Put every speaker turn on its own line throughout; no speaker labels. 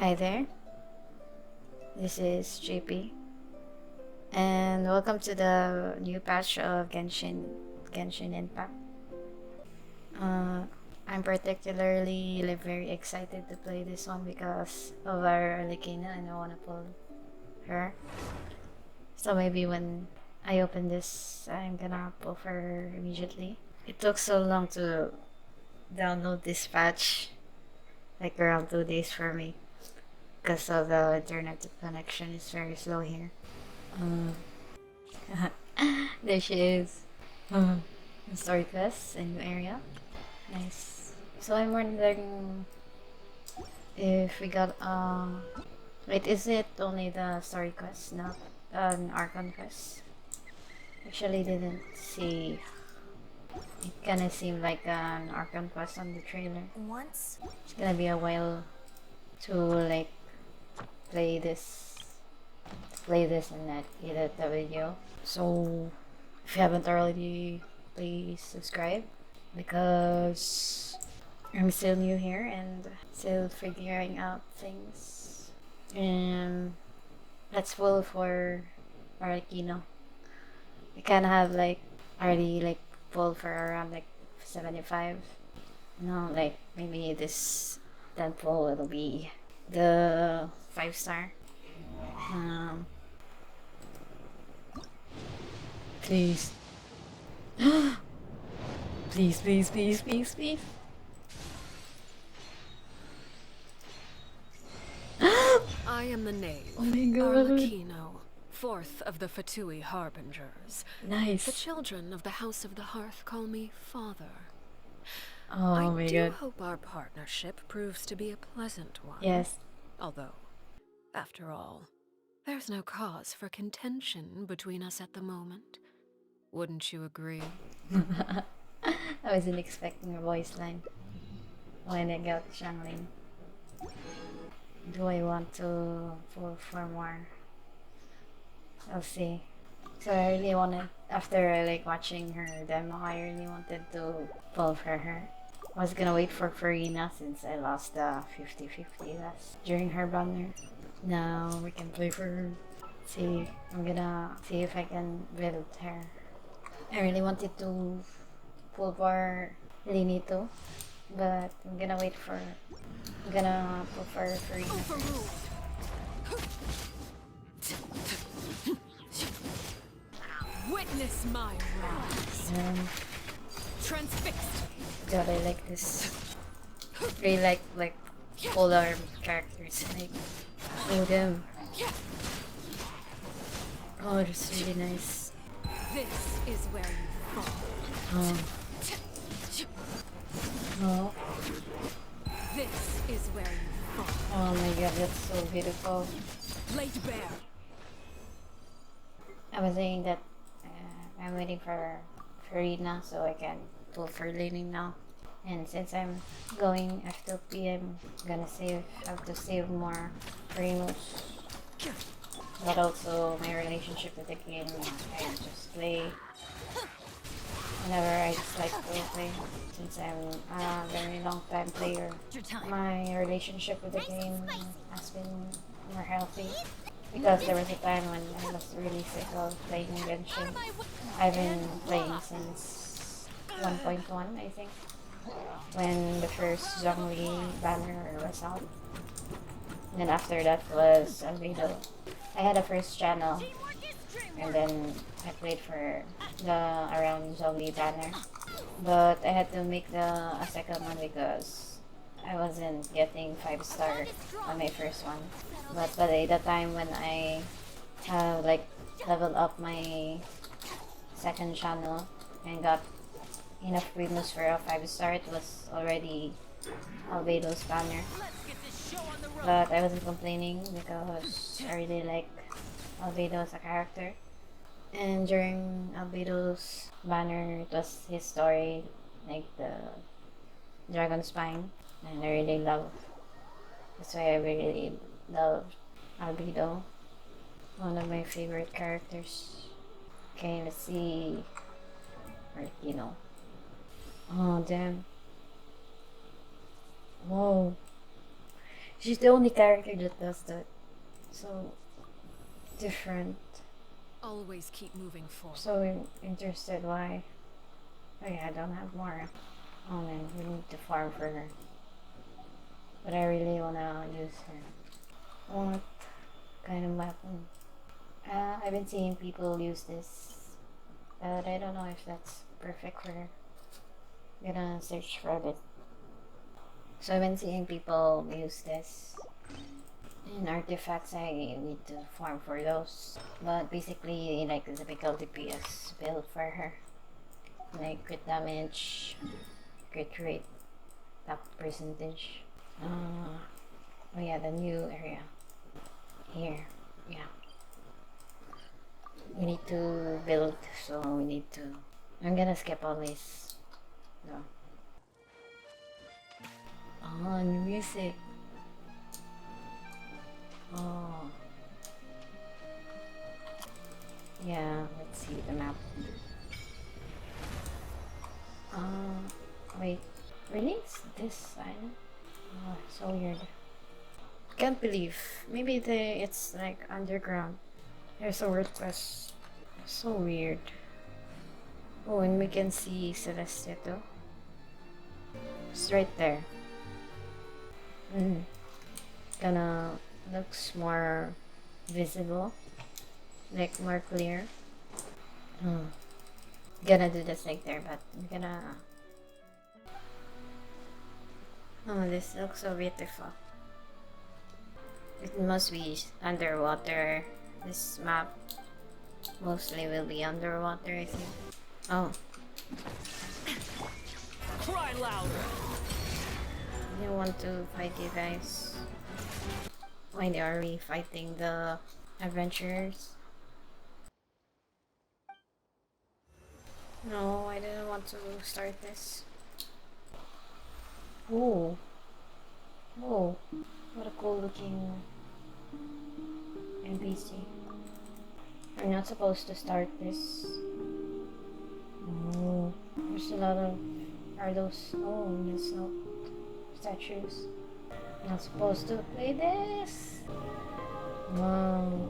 Hi there, this is JP, and welcome to the new patch of Genshin Impact. Uh, I'm particularly very excited to play this one because of our Arlecchino and I want to pull her. So maybe when I open this, I'm gonna pull her immediately. It took so long to download this patch, like around 2 days for me, because of the internet connection is very slow here. Um, there she is. Story quest, a new area. Nice. So I'm wondering if we got wait, is it only the story quest, not an Archon quest? Actually didn't see. It kinda seemed like an Archon quest on the trailer. It's gonna be a while to like play this and not edit the video. So if you haven't already, please subscribe because I'm still new here and still figuring out things. And let's pull for Arlecchino. I kind of have like already like pulled for around like 75. No, like maybe this 10 pull will be the 5-star. Um, please. Please, please, please, please, please.
I am the knave,
Oh my god.
Arlecchino, fourth of the Fatui Harbingers.
Nice.
The children of the House of the Hearth call me Father.
Oh
I
my
do
god.
hope our partnership proves to be a pleasant one.
Yes.
Although, after all, there's no cause for contention between us at the moment. Wouldn't you agree?
I wasn't expecting a voice line when I got Shangling. Do I want to pull for more? I'll see. So I really wanted, after like watching her demo, I really wanted to pull for her. I was gonna wait for Farina since I lost the 50-50 last during her banner. Now we can play for her. See, I'm gonna see if I can build her. I really wanted to pull for lyney too, but I'm gonna wait for. I'm gonna pull for Farina.
Witness my rise. Transfixed.
God, I like this. Really like polar characters. Like, oh them. Oh, it's really nice.
This is where you fall.
Oh. Oh.
This is where you fall.
Oh my god, that's so beautiful.
Laid bare.
I was saying that I'm waiting for Farina so I can pull for laning now. And since I'm going F2P, I'm gonna have to save more Primus. But also my relationship with the game, I just play whenever I just like to play. Since I'm a very long time player, my relationship with the game has been more healthy. Because there was a time when I was really sick of playing Genshin. I've been playing since 1.1, I think, when the first Zhongli banner was out. And then after that was Albedo. I had a first channel, and then I played for the around Zhongli banner. But I had to make a second one because I wasn't getting 5-star on my first one. But by the time when I have like leveled up my second channel and got enough Primus for a 5-star, it was already Albedo's banner. But I wasn't complaining because I really like Albedo as a character. And during Albedo's banner, it was his story, like the Dragon Spine, and I really love. That's why I really love Albedo. One of my favorite characters. Okay, let's see. Arlecchino. Oh damn. Whoa. She's the only character that does that. So different.
Always keep moving forward.
So interested why. Oh yeah, I don't have more. Oh man, we need to farm for her. But I really wanna use her. What kind of weapon? I've been seeing people use this, but I don't know if that's perfect for her. I'm gonna search for a bit. So I've been seeing people use this. In artifacts, I need to farm for those. But basically, like the typical DPS build for her. Like crit damage, crit rate, top percentage. Oh yeah, the new area. Here, yeah. We need to build, so we need to... I'm gonna skip all this. No. Oh, new music. Oh. Yeah, let's see the map. Wait. Really? It's this island? Oh, so weird. Can't believe. Maybe it's like underground. There's a WordPress. So weird. Oh, and we can see Celeste too. It's right there. Kinda looks more visible. Like more clear. Gonna do this like there, but I'm gonna... Oh, this looks so beautiful. It must be underwater. This map mostly will be underwater, I think. Oh.
Cry louder.
I don't want to fight you guys. Why are we fighting the adventurers? No, I didn't want to start this. Oh. Oh. What a cool looking NPC. We're not supposed to start this. Oh. There's a lot of... Are those... Oh, yes, no. Statues. Not supposed to play this. Wow.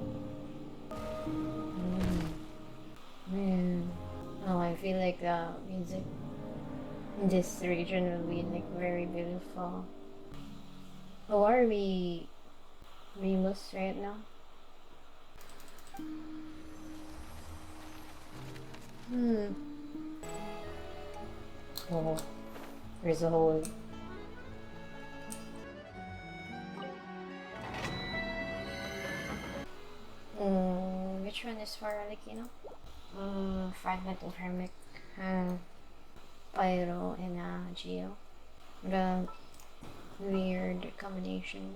Man. Oh, I feel like the music in this region will be like very beautiful. Oh, are we Remus right now? Oh, there's a hole. Which one is for Alecchino? Fragment of Hermic, Pyro, and Geo. The weird combination.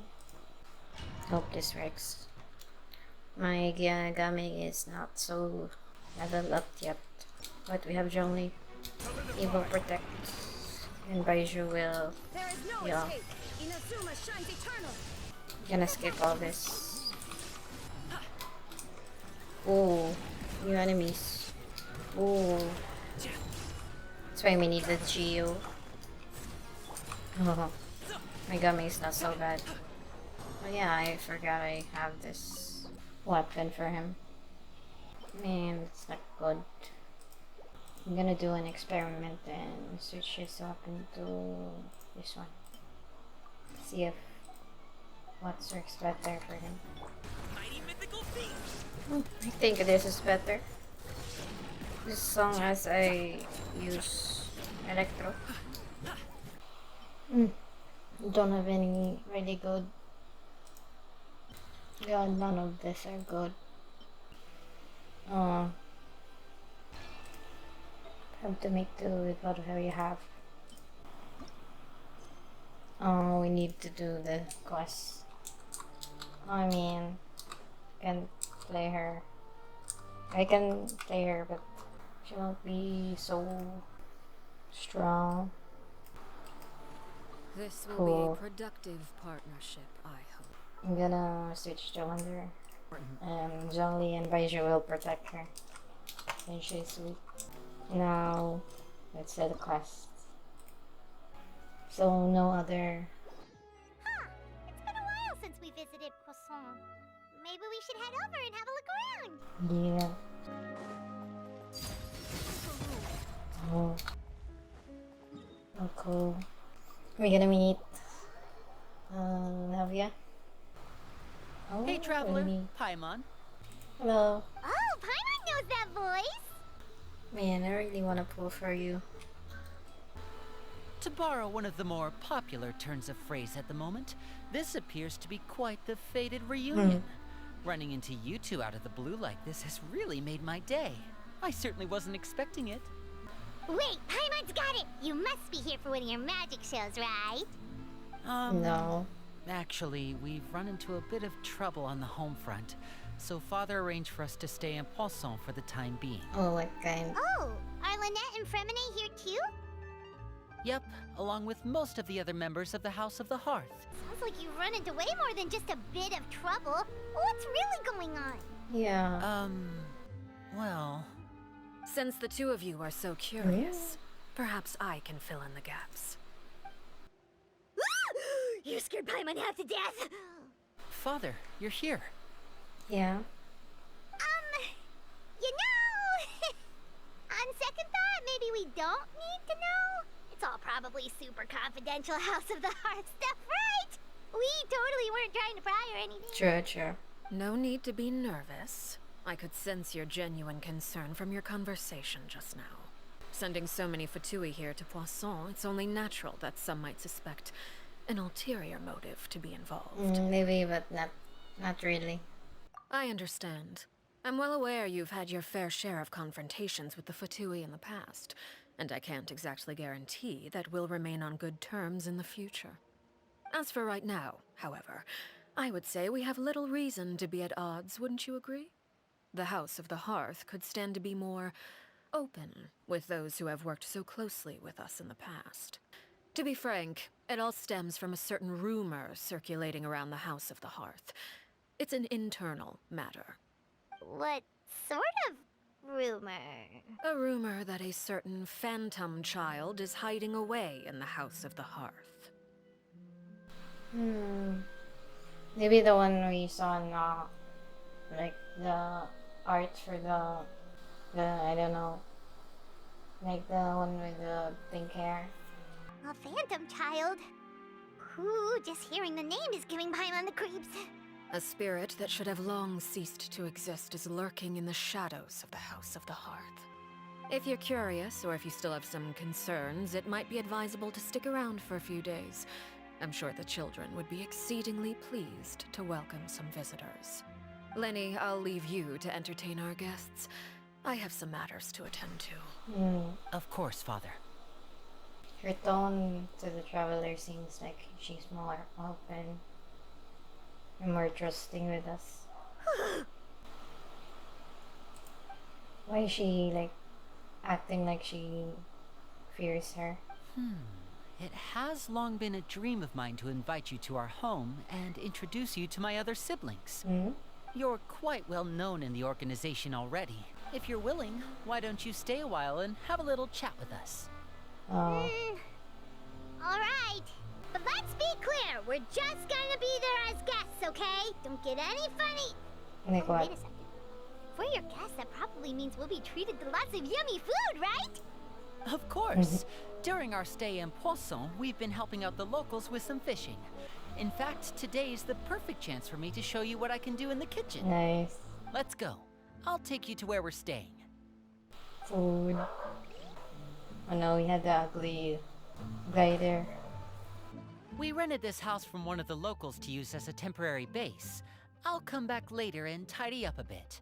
Hope this works. My Gami is not so leveled up yet, but we have Zhongli. He will protect, and Baiju will... Yeah. Gonna skip all this. Oh, new enemies. Oh. That's why we need the Geo. Oh, my Gummy is not so bad. Oh yeah, I forgot I have this weapon for him. Man, it's not good. I'm gonna do an experiment and switch his weapon to this one. See if what works better for him. I think this is better. As long as I use Electro. Don't have any really good. Yeah, none of this are good. Have to make do with whatever you have. Oh, we need to do the quest. I mean, can play her. I can play her, but she won't be so strong.
This will be a productive partnership, I hope.
I'm gonna switch to Wonder. And Zhongli and Baiju will protect her. And she's weak. Now, let's do the quest. So, no other...
Huh, it's been a visited Poisson. Maybe we should head over and have a look around.
Yeah. Oh. Oh, cool. We're gonna meet Navia. Oh,
Hey, traveler,
really?
Paimon.
Hello.
Oh, Paimon knows that voice.
Man, I really wanna pull for you.
To borrow one of the more popular turns of phrase at the moment, this appears to be quite the fated reunion. Running into you two out of the blue like this has really made my day. I certainly wasn't expecting it.
Wait, Paimon's got it. You must be here for one of your magic shows, right?
No.
Actually, we've run into a bit of trouble on the home front, so Father arranged for us to stay in Poisson for the time being.
Oh, what kind?
Oh, are Lynette and Fremine here too?
Yep, along with most of the other members of the House of the Hearth.
Sounds like you've run into way more than just a bit of trouble. What's really going on?
Yeah.
Well...
Since the two of you are so curious, perhaps I can fill in the gaps.
You scared Paimon half to death.
Father, you're here.
Yeah.
You know, on second thought, maybe we don't need to know. It's all probably super confidential House of the Hearth stuff, right? We totally weren't trying to pry or anything.
True, true.
No need to be nervous. I could sense your genuine concern from your conversation just now. Sending so many Fatui here to Poisson, it's only natural that some might suspect an ulterior motive to be involved.
Maybe, but not really.
I understand. I'm well aware you've had your fair share of confrontations with the Fatui in the past, and I can't exactly guarantee that we'll remain on good terms in the future. As for right now, however, I would say we have little reason to be at odds, wouldn't you agree? The House of the Hearth could stand to be more open with those who have worked so closely with us in the past. To be frank, it all stems from a certain rumor circulating around the House of the Hearth. It's an internal matter.
What sort of rumor?
A rumor that a certain phantom child is hiding away in the House of the Hearth.
Maybe the one we saw in like the art for the I don't know, like the one with the pink hair.
A phantom child? Ooh, just hearing the name is giving Paimon the creeps.
A spirit that should have long ceased to exist is lurking in the shadows of the House of the Hearth. If you're curious, or if you still have some concerns, it might be advisable to stick around for a few days. I'm sure the children would be exceedingly pleased to welcome some visitors. Lyney, I'll leave you to entertain our guests. I have some matters to attend to.
Of course, Father.
Her tone to the traveler seems like she's more open and more trusting with us. Why is she like acting like she fears her?
It has long been a dream of mine to invite you to our home and introduce you to my other siblings. You're quite well known in the organization already. If you're willing, why don't you stay a while and have a little chat with us?
Oh.
Alright, but let's be clear, we're just gonna be there as guests, okay? Don't get any funny.
Like
Oh,
what?
wait a second. For your guests, that probably means we'll be treated to lots of yummy food, right?
Of course. During our stay in Poisson, we've been helping out the locals with some fishing. In fact, today's the perfect chance for me to show you what I can do in the kitchen.
Nice.
Let's go. I'll take you to where we're staying.
Food. Oh no, we had the ugly guy there.
We rented this house from one of the locals to use as a temporary base. I'll come back later and tidy up a bit.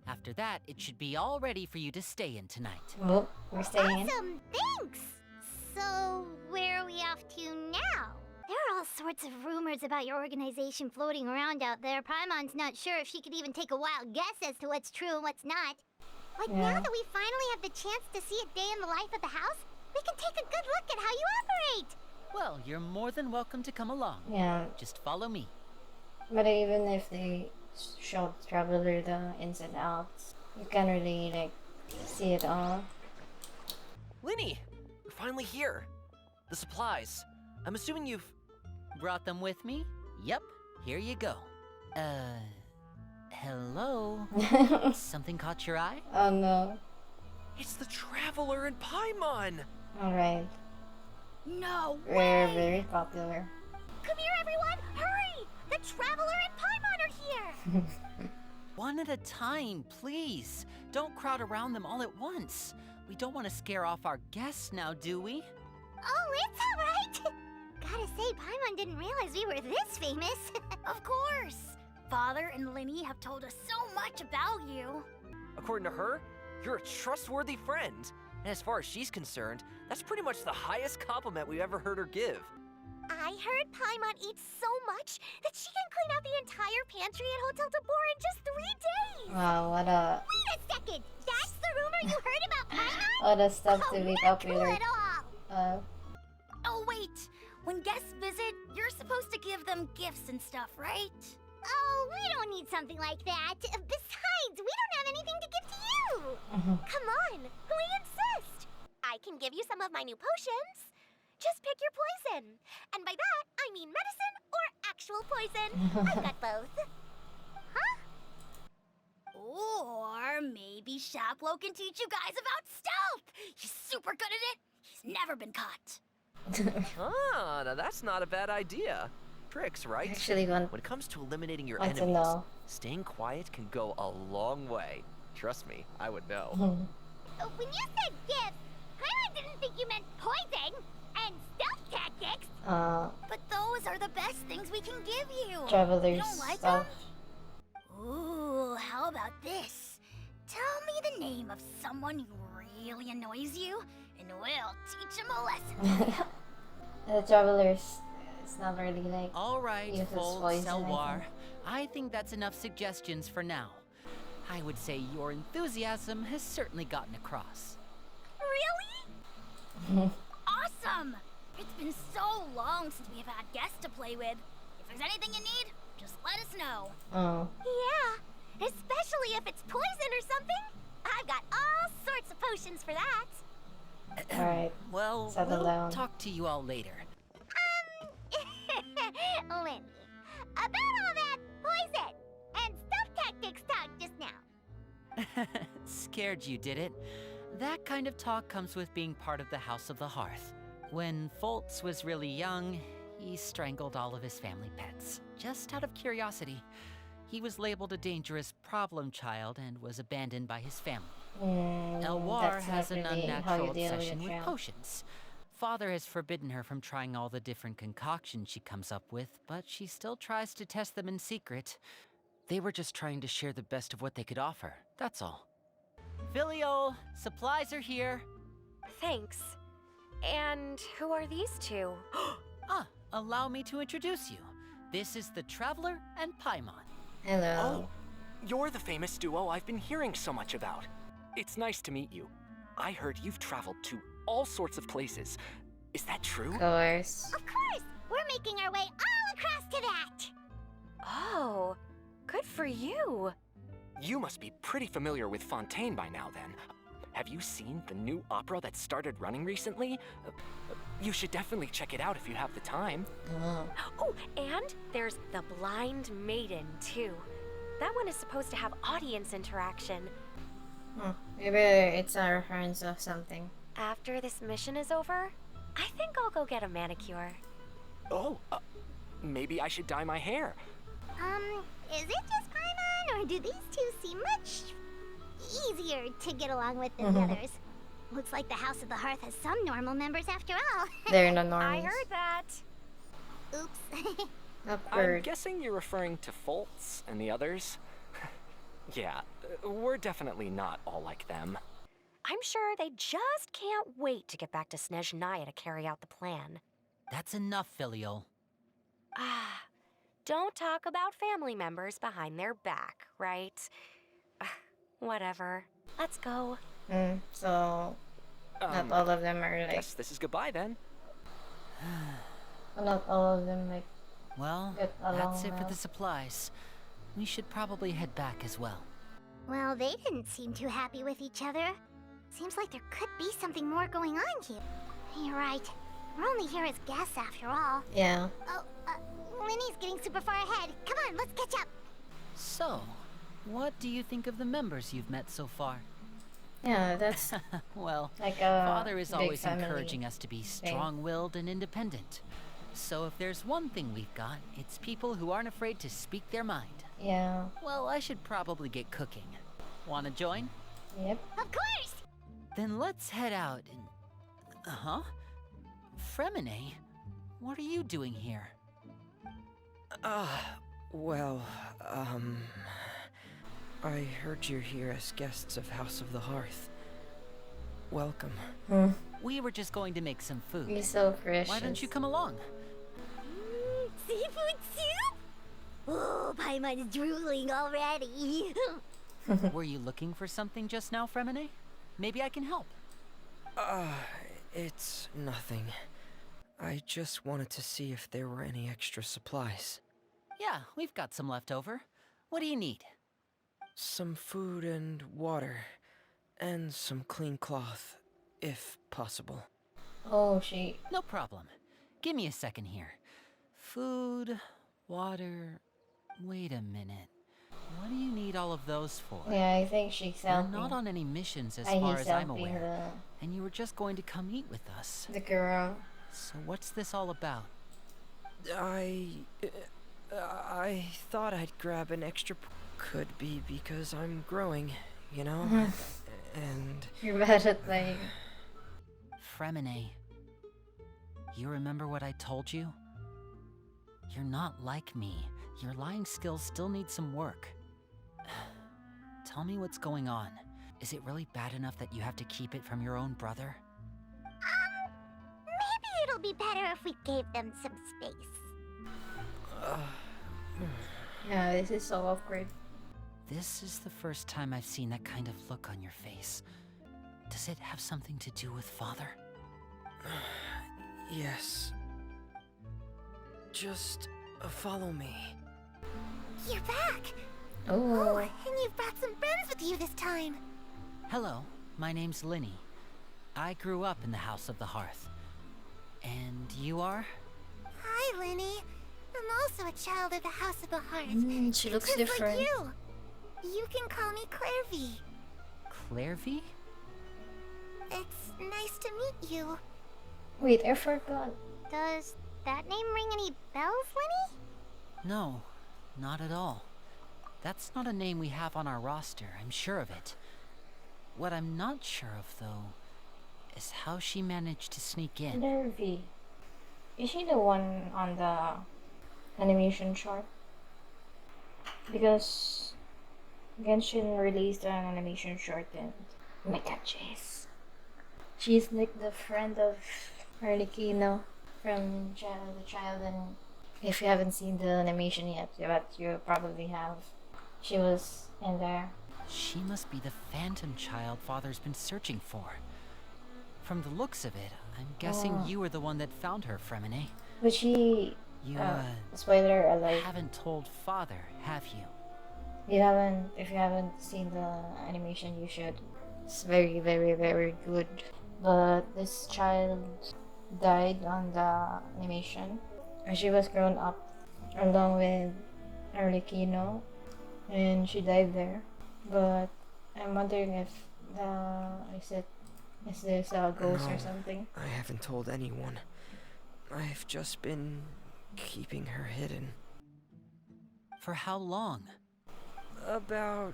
After that, it should be all ready for you to stay in tonight.
Oh, we're staying in.
Awesome, thanks! So, where are we off to now? There are all sorts of rumors about your organization floating around out there. Paimon's not sure if she could even take a wild guess as to what's true and what's not. Like, now that we finally have the chance to see a day in the life of the house, we can take a good look at how you operate!
Well, you're more than welcome to come along.
Yeah,
Just follow me.
but even if they showed Traveler the ins and outs, you can't really like see it all.
Lyney, we're finally here. The supplies. I'm assuming you've...
Brought them with me? Yep. Here you go. Hello? Something caught your eye?
Oh no.
It's the Traveler and Paimon!
Alright.
No
We're very popular.
Come here, everyone! Hurry! The Traveler and Paimon are here!
One at a time, please. Don't crowd around them all at once. We don't want to scare off our guests now, do we?
Oh, it's alright! Gotta say, Paimon didn't realize we were this famous. Of course! Father and Lyney have told us so much about you.
According to her, you're a trustworthy friend. And as far as she's concerned, that's pretty much the highest compliment we've ever heard her give.
I heard Paimon eats so much that she can clean out the entire pantry at Hotel de Boer in just 3 days!
Wow, what a
Wait a second! That's the rumor you heard about Paimon?
what a stuff to be
not cool
popular.
at all!
Oh, wait. When guests visit, you're supposed to give them gifts and stuff, right?
Oh, we don't need something like that. Besides, we don't have anything to give to you. Come on, we insist. I can give you some of my new potions. Just pick your poison. And by that, I mean medicine or actual poison. I've got both. Huh?
Or maybe Shaplo can teach you guys about stealth. He's super good at it. He's never been caught.
Ah, now that's not a bad idea. Tricks, right?
Actually,
When it comes to eliminating your
want to
enemies,
know.
staying quiet can go a long way. Trust me, I would know.
When you said gifts, Paimon didn't think you meant poison and stealth tactics.
But those are the best things we can give you.
Travelers
You don't like
stuff.
them? Ooh, how about this? Tell me the name of someone who really annoys you, and we'll teach him a lesson.
The travelers, it's not really like
All right,
uses
Full
poison, I
Selwar.
think.
I think that's enough suggestions for now. I would say your enthusiasm has certainly gotten across.
Really? Awesome! It's been so long since we've had guests to play with. If there's anything you need, just let us know.
Oh.
Yeah, especially if it's poison or something. I've got all sorts of potions for that.
Alright.
Well,
Settle
we'll
down.
talk to you all later.
Lyney, about all that poison and stuff tactics talk just now.
Scared you, did it? That kind of talk comes with being part of the House of the Hearth. When Foltz was really young, he strangled all of his family pets, just out of curiosity. He was labeled a dangerous problem child and was abandoned by his family. Elwar
That's
has
not
an
really how
unnatural
you deal
obsession with
child.
potions. Father has forbidden her from trying all the different concoctions she comes up with, but she still tries to test them in secret. They were just trying to share the best of what they could offer, that's all. Filial, supplies are here.
Thanks. And who are these two?
Allow me to introduce you. This is the Traveler and Paimon.
Hello.
Oh, you're the famous duo I've been hearing so much about. It's nice to meet you. I heard you've traveled to all sorts of places. Is that true?
Of course.
Of course, we're making our way all across to that.
Oh, good for you.
You must be pretty familiar with Fontaine by now, then. Have you seen the new opera that started running recently? You should definitely check it out if you have the time.
Oh, and there's The Blind Maiden, too. That one is supposed to have audience interaction.
Maybe it's a reference of something.
After this mission is over, I think I'll go get a manicure.
Oh, maybe I should dye my hair.
Is it just Paimon, or do these two seem much easier to get along with than the others? Looks like the House of the Hearth has some normal members after all.
They're the normies.
I heard that.
Oops.
I'm
Upward.
guessing you're referring to Foltz and the others. Yeah, we're definitely not all like them.
I'm sure they just can't wait to get back to Snezhnaya to carry out the plan.
That's enough, Filial.
Don't talk about family members behind their back, right? Whatever. Let's go.
So, not all of them are like...
Guess this is goodbye then.
Not all of them like...
Well,
Get along
that's it for
well.
the supplies. We should probably head back as well.
Well, they didn't seem too happy with each other. Seems like there could be something more going on here. You're right. We're only here as guests after all.
Yeah.
Oh, Lyney's both getting super far ahead. Come on, let's catch up.
So, what do you think of the members you've met so far?
Yeah, that's
Well,
like a
Father is
big
always
family
encouraging us to be
thing.
strong-willed and independent. So if there's one thing we've got, it's people who aren't afraid to speak their mind.
Yeah.
Well, I should probably get cooking. Wanna join?
Yep.
Of course!
Then let's head out and... Huh? Fremine? What are you doing here?
Well, I heard you're here as guests of House of the Hearth. Welcome.
We were just going to make some food.
He's so precious.
Why don't you come along?
Seafood soup? Oh, Paimon's drooling already.
Were you looking for something just now, Fremine? Maybe I can help.
It's nothing. I just wanted to see if there were any extra supplies.
Yeah, we've got some left over. What do you need?
Some food and water. And some clean cloth, if possible.
Oh, she...
No problem. Give me a second here. Food, water... Wait a minute. What do you need all of those for?
Yeah, I think she's
We're
helping.
not on any missions as
He's
far as I'm
helping
aware. And you were just going to come eat with us.
the girl.
So what's this all about?
I thought I'd grab an extra... Could be because I'm growing, you know? And...
You're bad at playing.
Fremine, you remember what I told you? You're not like me. Your lying skills still need some work. Tell me what's going on. Is it really bad enough that you have to keep it from your own brother?
Maybe it'll be better if we gave them some space.
Yeah, this is so awkward.
This is the first time I've seen that kind of look on your face. Does it have something to do with Father?
Yes. Just follow me.
You're back!
Oh,
And you've brought some friends with you this time.
Hello, my name's Lyney. I grew up in the House of the Hearth. And you are?
Hi, Lyney. I'm also a child of the House of the Hearth.
she looks
Just
different.
like you. You can call me Clervie.
Clervie?
It's nice to meet you.
Wait, I forgot.
Does that name ring any bells, Lyney?
No, not at all. That's not a name we have on our roster, I'm sure of it. What I'm not sure of, though, is how she managed to sneak in.
Clervie. Is she the one on the animation short? Because Genshin released an animation short and oh my god, jeez. She's like the friend of Arlecchino from the child, and if you haven't seen the animation yet, but you probably have, she was in there.
She must be the phantom child Father's been searching for. From the looks of it, I'm guessing you were the one that found her, Fremine.
But she,
You,
spoiler alert,
haven't told Father, have you?
if you haven't seen the animation, you should. It's very, very, very good. But this child died on the animation. And she was grown up along with Arlecchino, and she died there. But I'm wondering if is this a ghost or something?
I haven't told anyone. I've just been keeping her hidden.
For how long?
About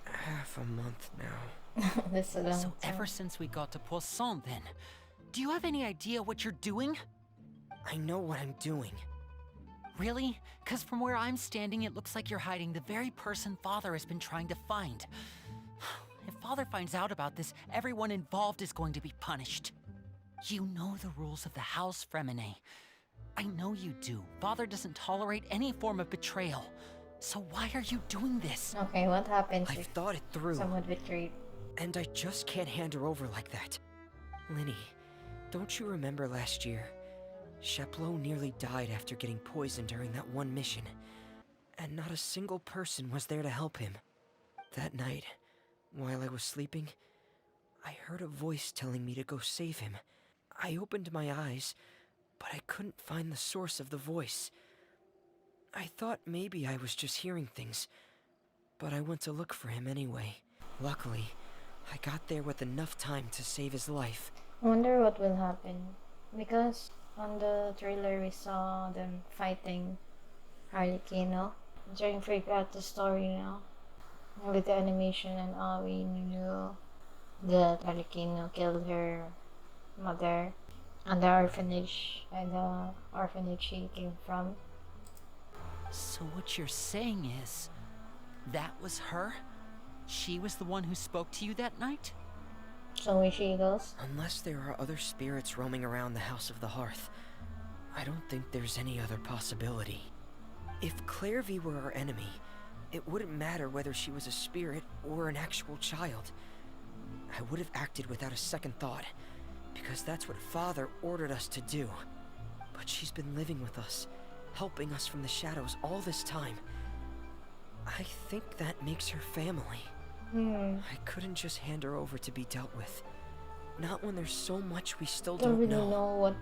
half a month now.
That's a long
So
time.
ever since we got to Poisson, then. Do you have any idea what you're doing?
I know what I'm doing.
Really? Because from where I'm standing, it looks like you're hiding the very person Father has been trying to find. If Father finds out about this, everyone involved is going to be punished. You know the rules of the house, Fremine. I know you do. Father doesn't tolerate any form of betrayal. So why are you doing this?
Okay, what happens
I've
if
thought it through,
someone betrayed?
and I just can't hand her over like that. Lyney, don't you remember last year? Sheplo nearly died after getting poisoned during that one mission, and not a single person was there to help him. That night, while I was sleeping, I heard a voice telling me to go save him. I opened my eyes, but I couldn't find the source of the voice. I thought maybe I was just hearing things, but I went to look for him anyway. Luckily, I got there with enough time to save his life.
I wonder what will happen. Because on the trailer we saw them fighting Arlecchino. I'm trying to figure out the story now. With the animation and all, we knew that Alecchino killed her mother and the orphanage she came from.
So what you're saying is, that was her? She was the one who spoke to you that night?
So where she goes?
Unless there are other spirits roaming around the House of the Hearth, I don't think there's any other possibility. If Clervie were our enemy, it wouldn't matter whether she was a spirit or an actual child. I would have acted without a second thought, because that's what Father ordered us to do. But she's been living with us, helping us from the shadows all this time. I think that makes her family. I couldn't just hand her over to be dealt with. Not when there's so much we still
Don't
don't
really
know.
know what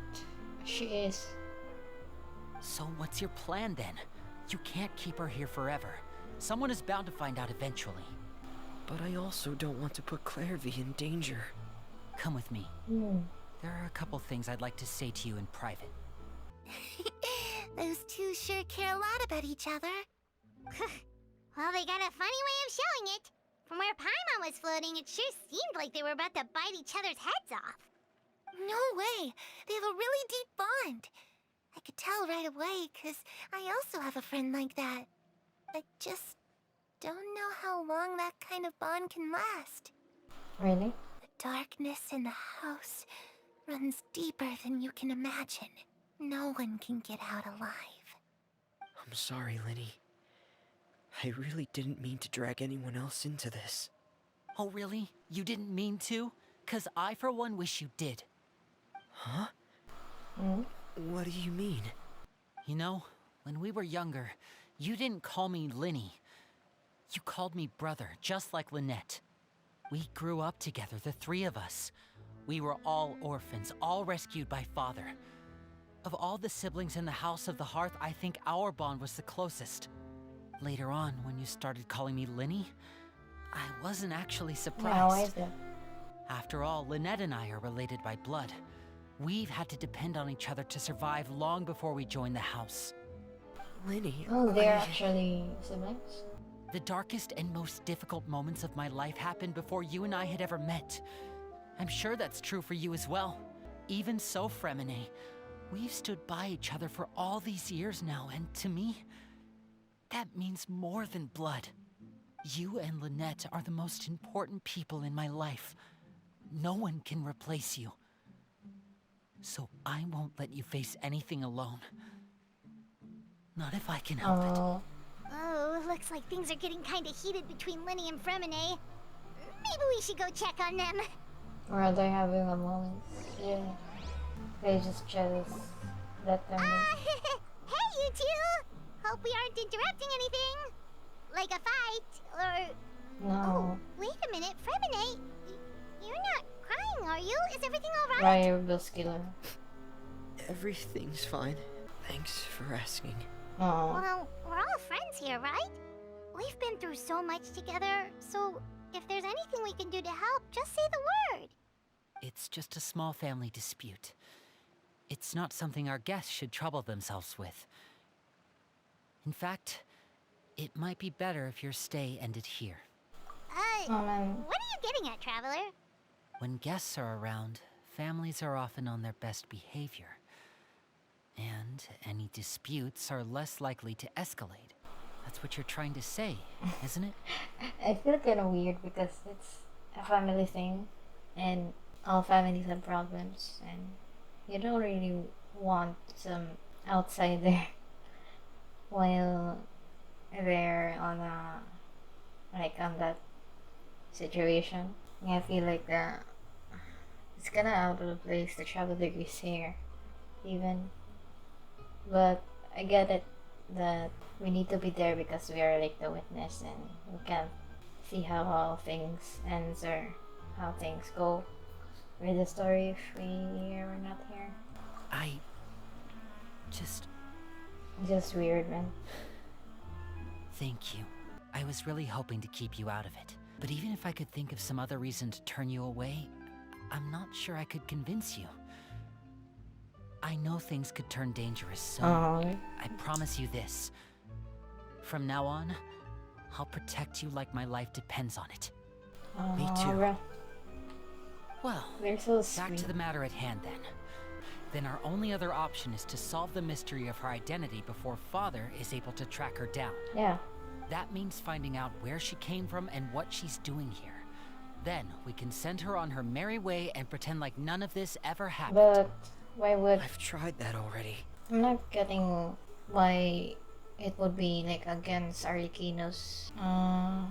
she is.
So what's your plan then? You can't keep her here forever. Someone is bound to find out eventually.
But I also don't want to put Clervie in danger.
Come with me. There are a couple things I'd like to say to you in private.
Those two sure care a lot about each other. Well, they got a funny way of showing it. From where Paimon was floating, it sure seemed like they were about to bite each other's heads off. No way! They have a really deep bond. I could tell right away, 'cause I also have a friend like that. I just don't know how long that kind of bond can last.
Really?
The darkness in the house runs deeper than you can imagine. No one can get out alive.
I'm sorry, Lyney. I really didn't mean to drag anyone else into this.
Oh really? You didn't mean to? 'Cause I for one wish you did.
Huh? What do you mean?
You know, when we were younger, you didn't call me Lyney. You called me brother, just like Lynette. We grew up together, the three of us. We were all orphans, all rescued by Father. Of all the siblings in the House of the Hearth, I think our bond was the closest. Later on, when you started calling me Lyney, I wasn't actually surprised.
Yeah, why is that?
After all, Lynette and I are related by blood. We've had to depend on each other to survive long before we joined the house.
Lyney,
Oh, they're actually siblings?
The darkest and most difficult moments of my life happened before you and I had ever met. I'm sure that's true for you as well. Even so, Fremine, we've stood by each other for all these years now, and to me, that means more than blood. You and Lynette are the most important people in my life. No one can replace you. So I won't let you face anything alone. Not if I can help it.
Oh, looks like things are getting kinda heated between Lyney and Fremine. Maybe we should go check on them.
Or are they having a moment? Yeah. They just let them
Hey, you two! Hope we aren't interrupting anything. Like a fight, or...
No.
Oh, wait a minute, Fremine. You're not crying, are you? Is everything alright?
Ryan Buskiller.
everything's fine. Thanks for asking.
Oh.
Well, we're all friends here, right? We've been through so much together, so if there's anything we can do to help, just say the word.
It's just a small family dispute. It's not something our guests should trouble themselves with. In fact, it might be better if your stay ended here.
What are you getting at, Traveler?
When guests are around, families are often on their best behavior. And any disputes are less likely to escalate. That's what you're trying to say, isn't it?
I feel kind of weird because it's a family thing, and all families have problems, and you don't really want some outsider while they're on on that situation. Yeah, I feel like it's kinda out of place to travel degrees here, even. But I get it that we need to be there because we are like the witness, and we can see how all things ends or how things go with the story if we are not here.
I just
Just weird, man.
Thank you. I was really hoping to keep you out of it. But even if I could think of some other reason to turn you away, I'm not sure I could convince you. I know things could turn dangerous, so I promise you this. From now on, I'll protect you like my life depends on it. Me too. Well,
they're so
back
sweet.
to the matter at hand then. Then our only other option is to solve the mystery of her identity before Father is able to track her down.
Yeah.
That means finding out where she came from and what she's doing here. Then we can send her on her merry way and pretend like none of this ever happened.
But why would...
I've tried that already.
I'm not getting why it would be like against Arlecchino's. I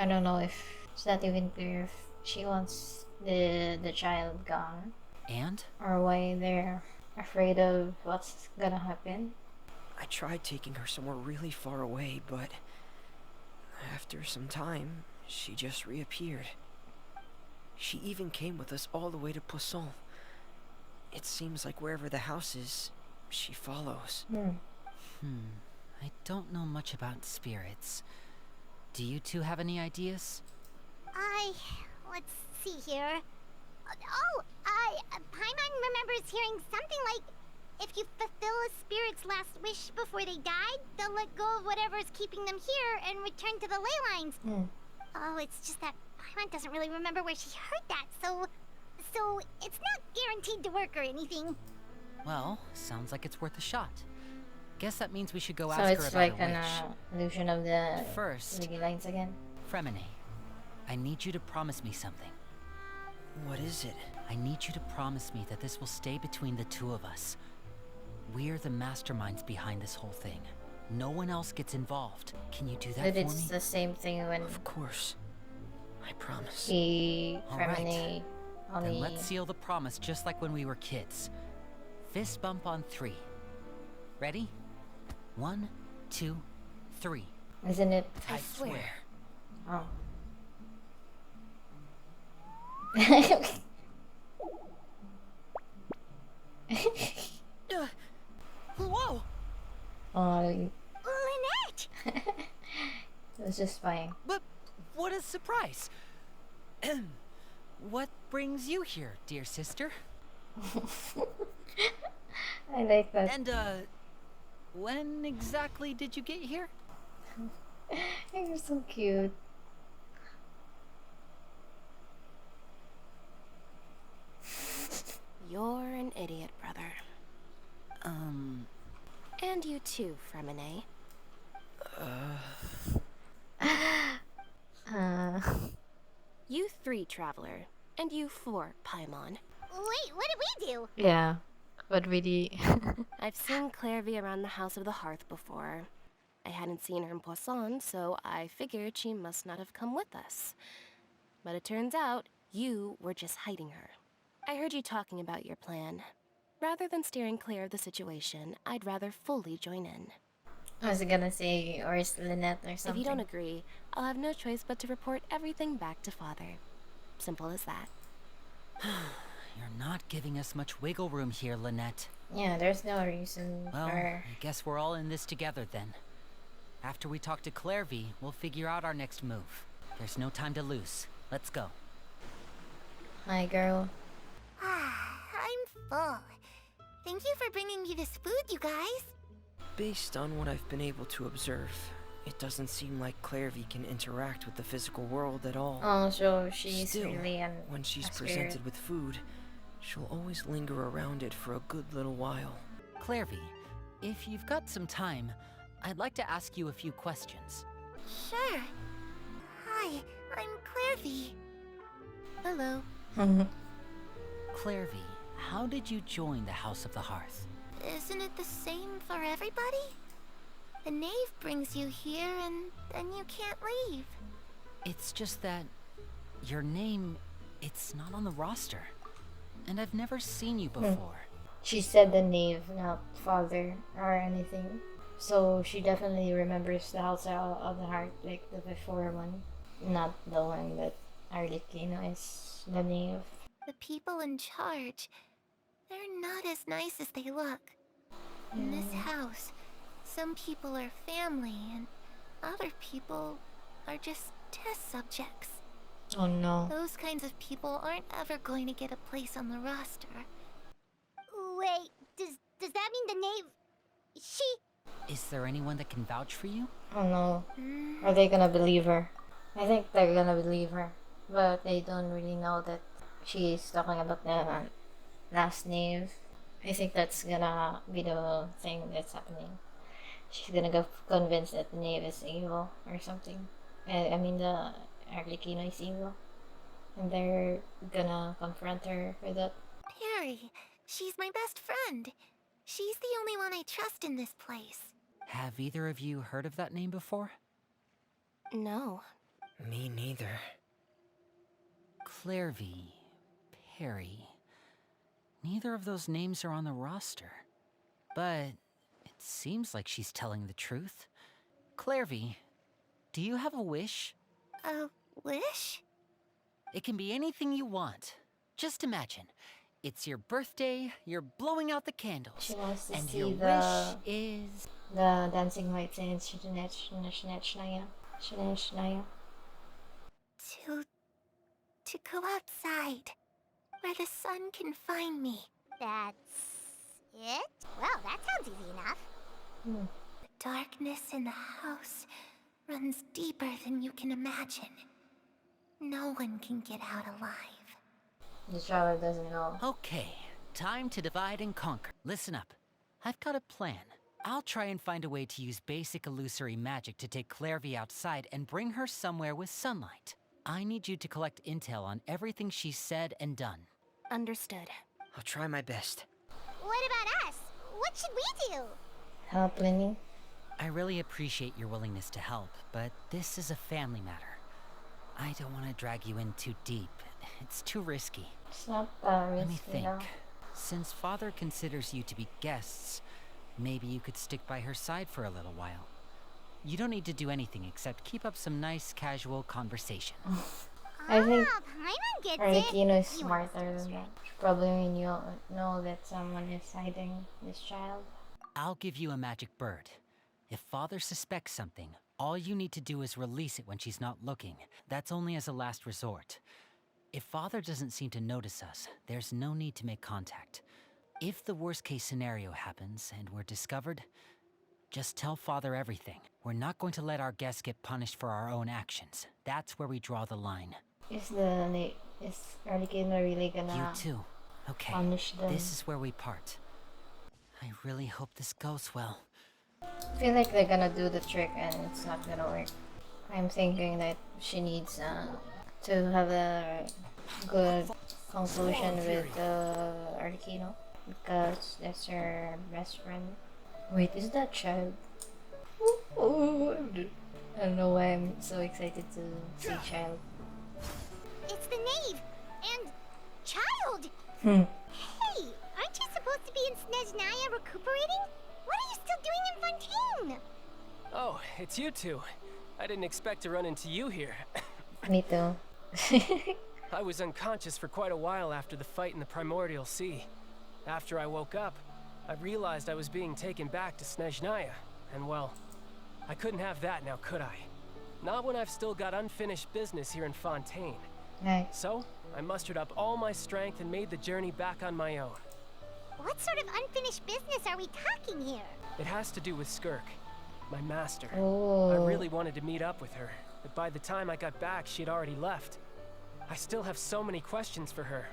don't know if it's not even clear if she wants the child gone.
And?
Or why they're afraid of what's gonna happen.
I tried taking her somewhere really far away, but after some time, she just reappeared. She even came with us all the way to Poisson. It seems like wherever the house is, she follows.
I don't know much about spirits. Do you two have any ideas?
Let's see here. Paimon remembers hearing something like, if you fulfill a spirit's last wish before they died, they'll let go of whatever's keeping them here and return to the ley lines. Oh, it's just that Paimon doesn't really remember where she heard that, so it's not guaranteed to work or anything.
Well, sounds like it's worth a shot. Guess that means we should go
So
ask her
it's
about
like
her
an
wish.
illusion of the
First,
ley lines again.
Fremine, I need you to promise me something.
What is it?
I need you to promise me that this will stay between the two of us. We're the masterminds behind this whole thing. No one else gets involved. Can you do that
But
for
it's
me?
the same thing when
Of course. I promise.
All right.
Fremine
Then
only...
let's seal the promise just like when we were kids. Fist bump on 3. Ready? 1, 2, 3.
Isn't it?
I swear.
Oh.
Whoa!
Oh,
Lynette!
it was just fine.
But what a surprise! What brings you here, dear sister?
I like that.
And, when exactly did you get here?
You're so cute.
You're an idiot, brother. And you too, Fremine. You 3, Traveler. And you 4, Paimon.
Wait, what did we do?
Yeah, but really...
I've seen Clervie around the House of the Hearth before. I hadn't seen her in Poisson, so I figured she must not have come with us. But it turns out, you were just hiding her. I heard you talking about your plan. Rather than steering clear of the situation, I'd rather fully join in.
I was gonna say, or is Lynette or something.
If you don't agree, I'll have no choice but to report everything back to Father. Simple as that.
You're not giving us much wiggle room here, Lynette.
Yeah, there's no reason
Well,
for...
I guess we're all in this together then. After we talk to Clervie, we'll figure out our next move. There's no time to lose. Let's go.
Hi, girl.
I'm full. Thank you for bringing me this food, you guys.
Based on what I've been able to observe, it doesn't seem like Clervie can interact with the physical world at all.
Oh, so she's
Still,
really
when she's
a spirit.
presented with food, she'll always linger around it for a good little while.
Clervie, if you've got some time, I'd like to ask you a few questions.
Sure. Hi, I'm Clervie.
Hello.
Clervie, how did you join the House of the Hearth?
Isn't it the same for everybody? The knave brings you here and then you can't leave.
It's just that your name, it's not on the roster. And I've never seen you before.
She said the knave, not father or anything. So she definitely remembers the House of the Heart, like the before one. Not the one that Arlecchino is the knave.
The people in charge, they're not as nice as they look. In this house, some people are family and other people are just test subjects.
Oh no.
Those kinds of people aren't ever going to get a place on the roster.
Wait, does that mean the knave... She...
Is there anyone that can vouch for you?
Oh no. Are they gonna believe her? I think they're gonna believe her. But they don't really know that she's talking about the last knave. I think that's gonna be the thing that's happening. She's gonna go convinced that the knave is evil or something. I mean the Arlecchino is evil. And they're gonna confront her with that.
Perry, she's my best friend. She's the only one I trust in this place.
Have either of you heard of that name before?
No.
Me neither.
Clervie, Perry. Neither of those names are on the roster. But it seems like she's telling the truth. Clervie, do you have a wish?
A wish?
It can be anything you want. Just imagine. It's your birthday, you're blowing out the candles.
She wants to
and
see
your
the
wish is...
the dancing lights in Shinechnaya.
To go outside, where the sun can find me.
That's... it? Well, that sounds easy enough.
The darkness in the house runs deeper than you can imagine. No one can get out alive.
The child doesn't know.
Okay, time to divide and conquer. Listen up. I've got a plan. I'll try and find a way to use basic illusory magic to take Clervie outside and bring her somewhere with sunlight. I need you to collect intel on everything she's said and done.
Understood.
I'll try my best.
What about us? What should we do?
Help, Lyney.
I really appreciate your willingness to help, but this is a family matter. I don't want to drag you in too deep. It's too risky.
It's not
Let me
risky,
think.
no.
Since Father considers you to be guests, maybe you could stick by her side for a little while. You don't need to do anything except keep up some nice, casual conversation.
I think
Paimon gets it.
Arlecchino is smarter than that. Probably when you know that someone is hiding this child.
I'll give you a magic bird. If Father suspects something, all you need to do is release it when she's not looking. That's only as a last resort. If Father doesn't seem to notice us, there's no need to make contact. If the worst case scenario happens and we're discovered, just tell Father everything. We're not going to let our guests get punished for our own actions. That's where we draw the line.
Is Arlecchino really gonna
You too. Okay,
punish them?
this is where we part. I really hope this goes well.
I feel like they're gonna do the trick and it's not gonna work. I'm thinking that she needs to have a good conclusion with Arlecchino because that's her best friend. Wait, is that child? Oh, I don't know why I'm so excited to see child.
It's the knave and child.
Hmm.
Hey, aren't you supposed to be in Snezhnaya recuperating? What are you still doing in Fontaine?
Oh, it's you two. I didn't expect to run into you here.
Me too.
I was unconscious for quite a while after the fight in the Primordial Sea. After I woke up, I realized I was being taken back to Snezhnaya, and well, I couldn't have that now, could I? Not when I've still got unfinished business here in Fontaine.
Nice.
So, I mustered up all my strength and made the journey back on my own.
What sort of unfinished business are we talking here?
It has to do with Skirk, my master.
Oh.
I really wanted to meet up with her, but by the time I got back, she'd already left. I still have so many questions for her.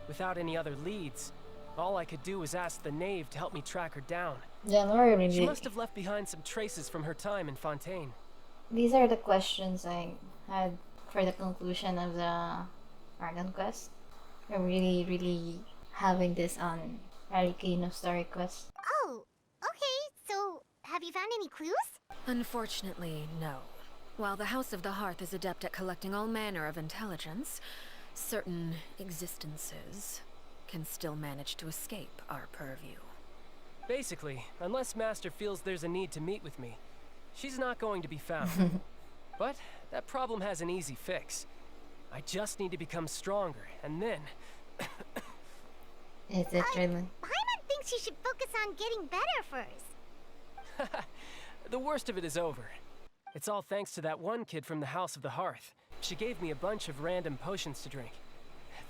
Without any other leads, all I could do was ask the knave to help me track her down.
January,
She must have left behind some traces from her time in Fontaine.
These are the questions I had for the conclusion of the Dragon Quest. I'm really having this on Arlecchino Story Quest.
Oh, okay, so have you found any clues?
Unfortunately, no. While the House of the Hearth is adept at collecting all manner of intelligence, certain existences can still manage to escape our purview.
Basically, unless Master feels there's a need to meet with me, she's not going to be found. But that problem has an easy fix. I just need to become stronger, and then...
Is it really?
Paimon thinks guess you should focus on getting better first.
The worst of it is over. It's all thanks to that one kid from the House of the Hearth. She gave me a bunch of random potions to drink.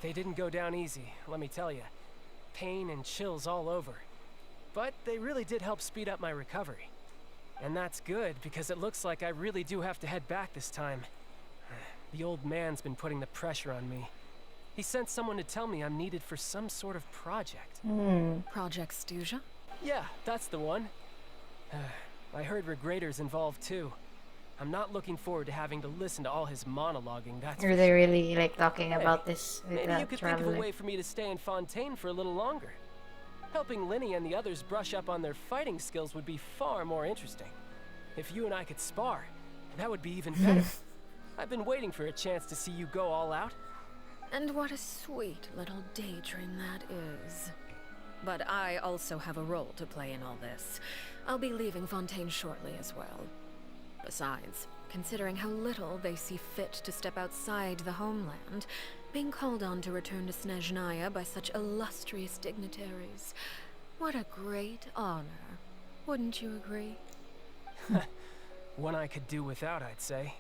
They didn't go down easy, let me tell you. Pain and chills all over. But they really did help speed up my recovery. And that's good, because it looks like I really do have to head back this time. The old man's been putting the pressure on me. He sent someone to tell me I'm needed for some sort of project.
Project Stuja?
Yeah, that's the one. I heard Regrader's involved too. I'm not looking forward to having to listen to all his monologuing, that's
Are
for
they
sure.
really like talking about this with
Maybe you
the
could think of a
traveler?
way for me to stay in Fontaine for a little longer. Helping Lyney and the others brush up on their fighting skills would be far more interesting. If you and I could spar, that would be even better. I've been waiting for a chance to see you go all out.
And what a sweet little daydream that is. But I also have a role to play in all this. I'll be leaving Fontaine shortly as well. Besides, considering how little they see fit to step outside the homeland, being called on to return to Snezhnaya by such illustrious dignitaries, what a great honor. Wouldn't you agree?
One I could do without, I'd say.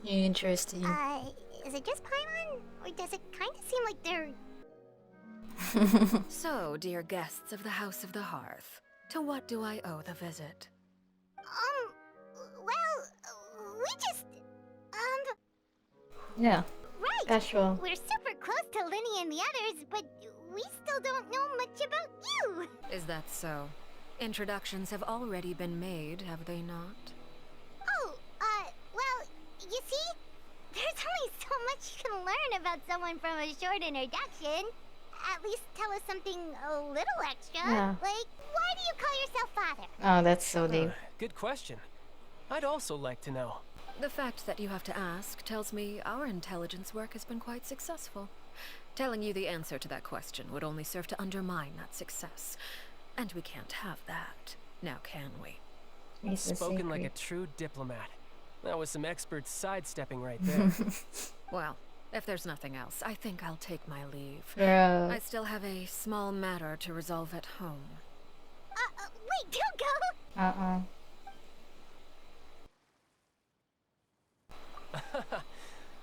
Interesting.
Is it just Paimon? Or does it kind of seem like they're...
So, dear guests of the House of the Hearth, to what do I owe the visit?
Well, we just...
Yeah.
Right!
Casual.
We're super close to Lyney and the others, but we still don't know much about you!
Is that so? Introductions have already been made, have they not?
Oh, well, you see? There's only so much you can learn about someone from a short introduction. At least tell us something a little extra.
Yeah.
Like, why do you call yourself father?
Oh, that's so deep.
Good question. I'd also like to know.
The fact that you have to ask tells me our intelligence work has been quite successful. Telling you the answer to that question would only serve to undermine that success. And we can't have that, now can we?
It's a
Spoken like a
secret.
true diplomat. That was some expert sidestepping right there.
Well, if there's nothing else, I think I'll take my leave.
Bro.
I still have a small matter to resolve at home.
Wait, don't go!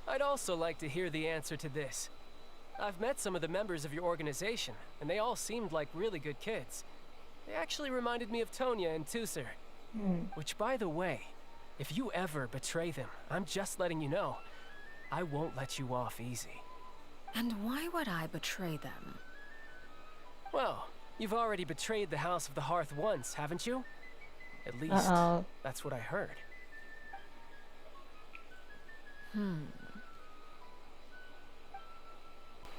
I'd also like to hear the answer to this. I've met some of the members of your organization, and they all seemed like really good kids. They actually reminded me of Tonya and Tusser. Which, by the way, if you ever betray them, I'm just letting you know, I won't let you off easy.
And why would I betray them?
Well, you've already betrayed the House of the Hearth once, haven't you? At least, that's what I heard.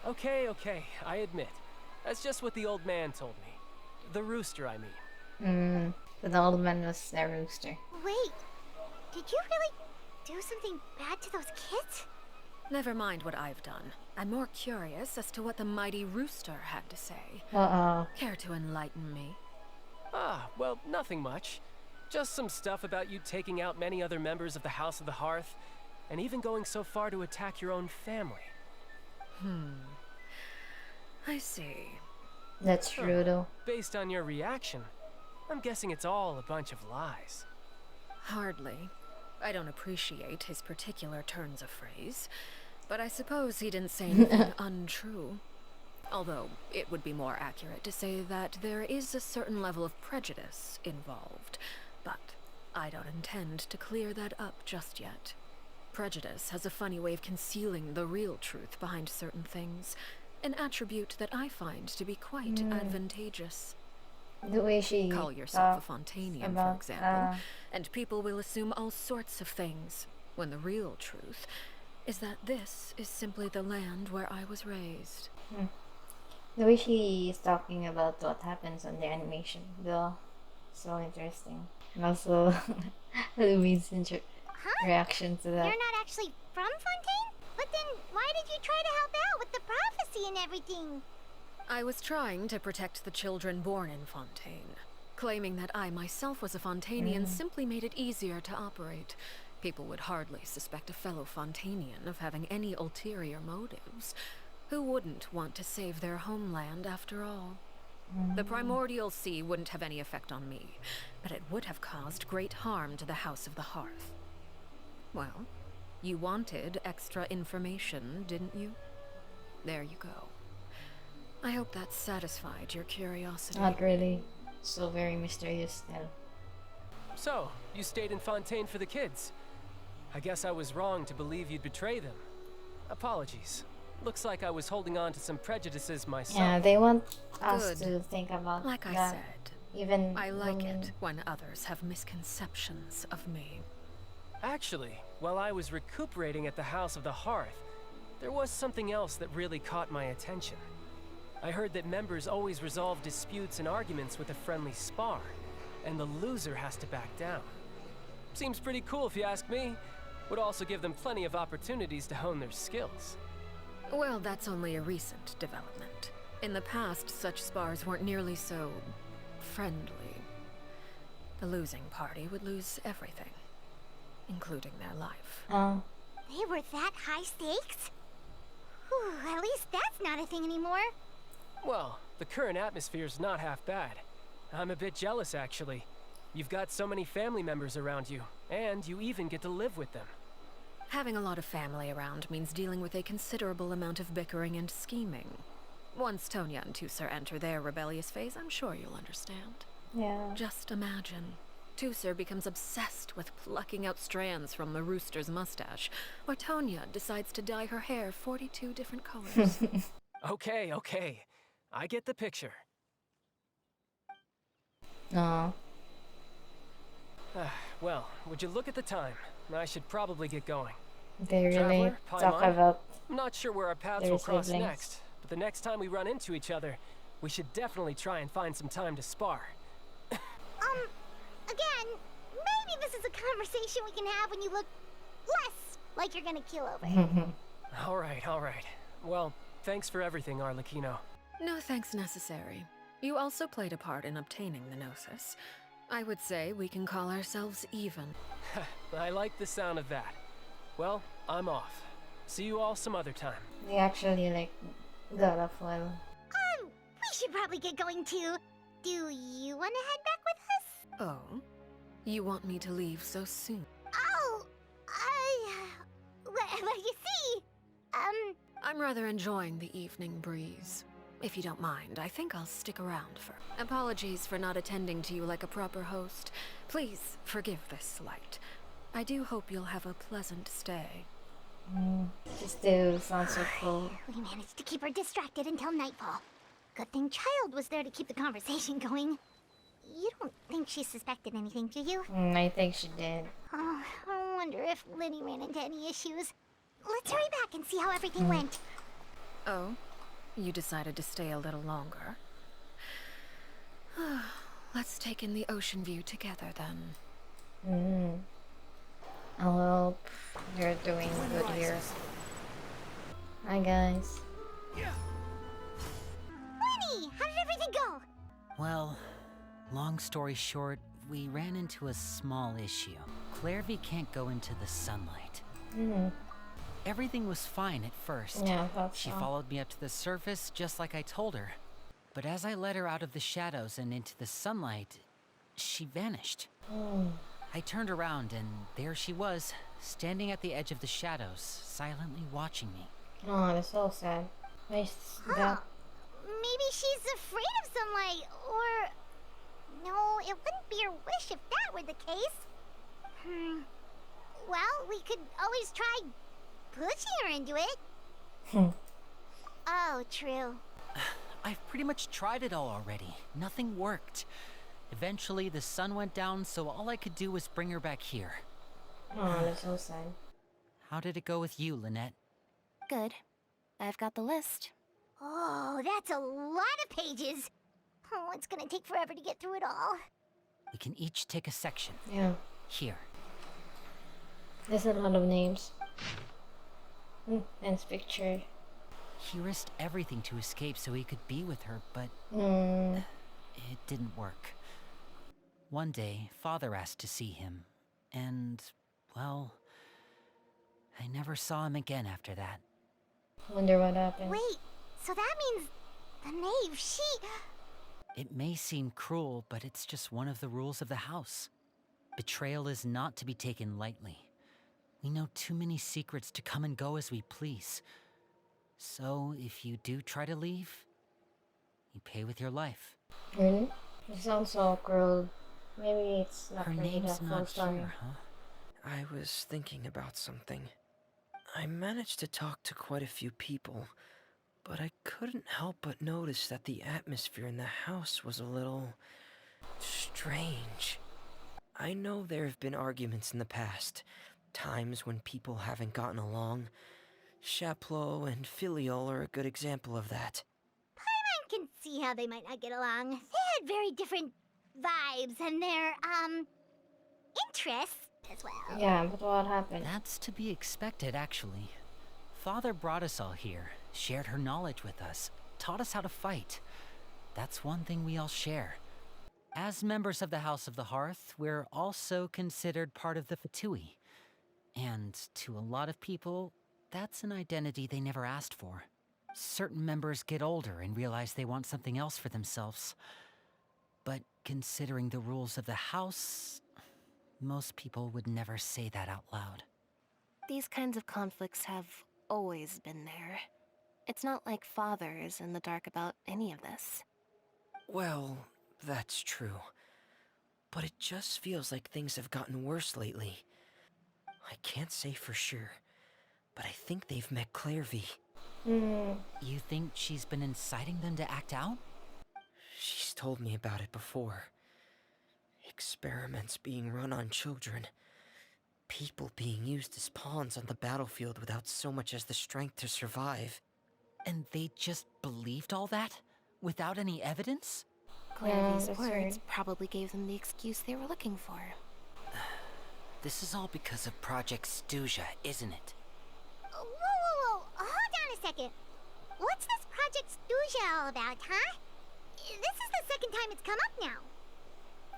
Okay, I admit. That's just what the old man told me. The rooster, I mean.
But the old man was their rooster.
Wait, did you really do something bad to those kids?
Never mind what I've done. I'm more curious as to what the mighty rooster had to say. Care to enlighten me?
Well, nothing much. Just some stuff about you taking out many other members of the House of the Hearth, and even going so far to attack your own family.
I see.
That's true though.
Based on your reaction, I'm guessing it's all a bunch of lies.
Hardly. I don't appreciate his particular turns of phrase, but I suppose he didn't say anything untrue. Although, it would be more accurate to say that there is a certain level of prejudice involved, but I don't intend to clear that up just yet. Prejudice has a funny way of concealing the real truth behind certain things, an attribute that I find to be quite advantageous.
The way she
Call yourself a Fontainian, for
about,
example, and people will assume all sorts of things, when the real truth is that this is simply the land where I was raised.
The way she is talking about what happens on the animation, though, so interesting. And also, Lumine's reaction to that.
You're not actually from Fontaine? But then, why did you try to help out with the prophecy and everything?
I was trying to protect the children born in Fontaine. Claiming that I myself was a Fontainian simply made it easier to operate. People would hardly suspect a fellow Fontainian of having any ulterior motives. Who wouldn't want to save their homeland after all? The primordial sea wouldn't have any effect on me, but it would have caused great harm to the House of the Hearth. Well, you wanted extra information, didn't you? There you go. I hope that satisfied your curiosity.
Not really. Still very mysterious still.
So, you stayed in Fontaine for the kids. I guess I was wrong to believe you'd betray them. Apologies. Looks like I was holding on to some prejudices myself.
Yeah, they want us
Good.
to think about
Like I
that.
said,
Even
I like
Lumine.
it when others have misconceptions of me.
Actually, while I was recuperating at the House of the Hearth, there was something else that really caught my attention. I heard that members always resolve disputes and arguments with a friendly spar, and the loser has to back down. Seems pretty cool if you ask me. Would also give them plenty of opportunities to hone their skills.
Well, that's only a recent development. In the past, such spars weren't nearly so friendly. The losing party would lose everything, including their life.
Oh.
They were that high stakes? Whew, at least that's not a thing anymore.
Well, the current atmosphere's not half bad. I'm a bit jealous, actually. You've got so many family members around you, and you even get to live with them.
Having a lot of family around means dealing with a considerable amount of bickering and scheming. Once Tonya and Tusser enter their rebellious phase, I'm sure you'll understand.
Yeah.
Just imagine. Tusser becomes obsessed with plucking out strands from the rooster's mustache, or Tonya decides to dye her hair 42 different colors.
Okay. I get the picture.
No.
Well, would you look at the time? I should probably get going.
They really
Traveler,
talk
Paimon?
about
I'm not sure where our paths
their
will cross
siblings.
next, but the next time we run into each other, we should definitely try and find some time to spar.
Again, maybe this is a conversation we can have when you look less like you're gonna kill over it.
All right. Well, thanks for everything, Arlecchino.
No thanks necessary. You also played a part in obtaining the Gnosis. I would say we can call ourselves even.
I like the sound of that. Well, I'm off. See you all some other time.
they actually like got a foil.
We should probably get going too. Do you want to head back with us?
Oh? You want me to leave so soon?
Oh, well, you see,
I'm rather enjoying the evening breeze. If you don't mind, I think I'll stick around for... Apologies for not attending to you like a proper host. Please forgive this slight. I do hope you'll have a pleasant stay.
She still sounds so cool.
we managed to keep her distracted until nightfall. Good thing Childe was there to keep the conversation going. You don't think she suspected anything, do you?
I think she did.
Oh, I wonder if Lyney ran into any issues. Let's hurry back and see how everything went.
Oh? You decided to stay a little longer? Let's take in the ocean view together, then.
I hope you're doing good here. Hi, guys.
Lyney, how did everything go?
Well, long story short, we ran into a small issue. Clervie can't go into the sunlight. Everything was fine at first.
Yeah, I thought
She
so.
followed me up to the surface just like I told her. But as I led her out of the shadows and into the sunlight, she vanished. I turned around and there she was, standing at the edge of the shadows, silently watching me.
Oh, that's so sad. Nice that.
Maybe she's afraid of sunlight, or... No, it wouldn't be her wish if that were the case. Well, we could always try pushing her into it. Oh, true.
I've pretty much tried it all already. Nothing worked. Eventually, the sun went down, so all I could do was bring her back here.
Oh, that's so sad.
How did it go with you, Lynette?
Good. I've got the list.
Oh, that's a lot of pages. Oh, it's gonna take forever to get through it all.
We can each take a section.
Yeah,
Here.
there's a lot of names. Nice picture.
He risked everything to escape so he could be with her, but it didn't work. One day, Father asked to see him, and, well, I never saw him again after that.
Wonder what happened.
Wait, so that means the knave,
It may seem cruel, but it's just one of the rules of the house. Betrayal is not to be taken lightly. We know too many secrets to come and go as we please. So, if you do try to leave, you pay with your life.
Really? It sounds so cruel. Maybe it's not
Her
really
name's
the full
not
story.
here, huh? I was thinking about something. I managed to talk to quite a few people, but I couldn't help but notice that the atmosphere in the house was a little strange. I know there have been arguments in the past, times when people haven't gotten along. Chapleau and Filiol are a good example of that.
I can see how they might not get along. They had very different vibes and their, interests as well.
Yeah, but what happened?
That's to be expected, actually. Father brought us all here, shared her knowledge with us, taught us how to fight. That's one thing we all share. As members of the House of the Hearth, we're also considered part of the Fatui. And to a lot of people, that's an identity they never asked for. Certain members get older and realize they want something else for themselves. But considering the rules of the house, most people would never say that out loud.
These kinds of conflicts have always been there. It's not like Father is in the dark about any of this.
Well, that's true. But it just feels like things have gotten worse lately. I can't say for sure, but I think they've met Clervie.
You think she's been inciting them to act out?
She's told me about it before. Experiments being run on children. People being used as pawns on the battlefield without so much as the strength to survive.
And they just believed all that? Without any evidence?
Clervie's
that's
words
right.
probably gave them the excuse they were looking for.
This is all because of Project Stuja, isn't it?
Whoa. Hold on a second. What's this Project Stuja all about, huh? This is the second time it's come up now.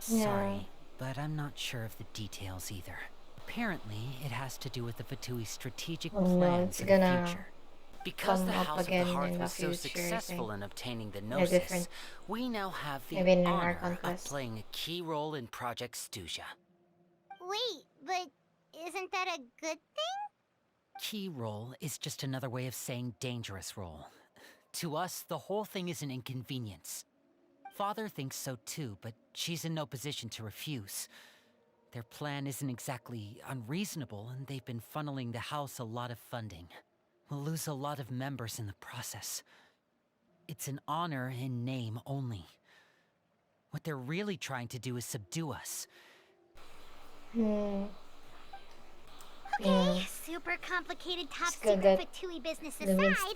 Yeah.
Sorry, but I'm not sure of the details either. Apparently, it has to do with the Fatui's strategic
Oh, no,
plans
it's
in the
gonna
future. Because the
come up
House of the
again
Hearth
in the
was so
future, I
successful
think.
in obtaining the
Yeah,
Gnosis,
different.
we now have the
Maybe in an
honor
Archon
of
quest.
playing a key role in Project Stuja.
Wait, but isn't that a good thing?
Key role is just another way of saying dangerous role. To us, the whole thing is an inconvenience. Father thinks so too, but she's in no position to refuse. Their plan isn't exactly unreasonable, and they've been funneling the house a lot of funding. We'll lose a lot of members in the process. It's an honor in name only. What they're really trying to do is subdue us.
Okay, super complicated top
good
secret
that
Fatui business
Lumine
aside,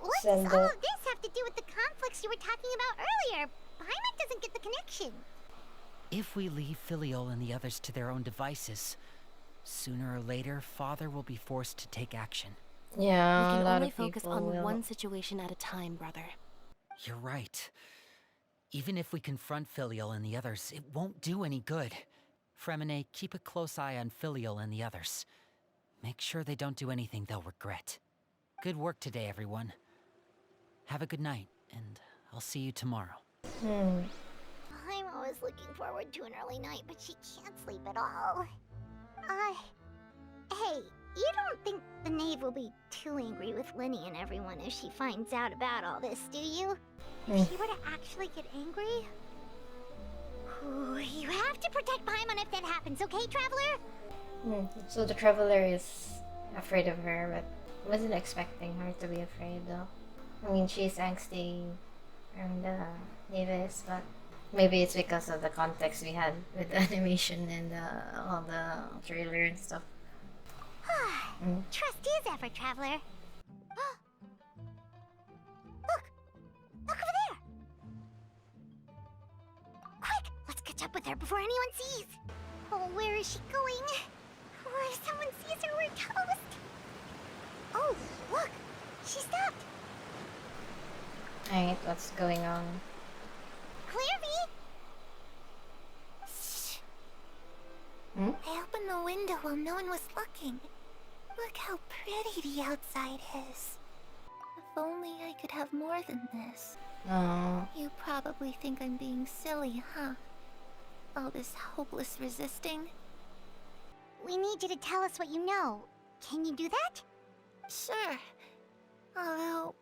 what
send
does all
the-
of this have to do with the conflicts you were talking about earlier? Paimon doesn't get the connection.
If we leave Filiol and the others to their own devices, sooner or later, Father will be forced to take action.
Yeah,
We
a
can
lot
only
of
focus
people
on
will.
one situation at a time, brother.
You're right. Even if we confront Filiol and the others, it won't do any good. Fremine, keep a close eye on Filiol and the others. Make sure they don't do anything they'll regret. Good work today, everyone. Have a good night, and I'll see you tomorrow.
I'm always looking forward to an early night, but she can't sleep at all. Hey, you don't think the knave will be too angry with Lyney and everyone if she finds out about all this, do you? If she were to actually get angry? Ooh, you have to protect Paimon if that happens, okay, Traveler?
So the Traveler is afraid of her, but wasn't expecting her to be afraid though. I mean, she's angsty and Nevis, but maybe it's because of the context we had with the animation and all the trailer and stuff.
Trust is effort, Traveler. Look! Look over there! Quick! Let's catch up with her before anyone sees! Oh, where is she going? Oh, if someone sees her, we're toast! Oh, look! She stopped!
Alright, what's going on?
Clervie!
I opened the window while no one was looking. Look how pretty the outside is. If only I could have more than this.
Oh.
You probably think I'm being silly, huh? All this hopeless resisting.
We need you to tell us what you know. Can you do that?
Sure. Although,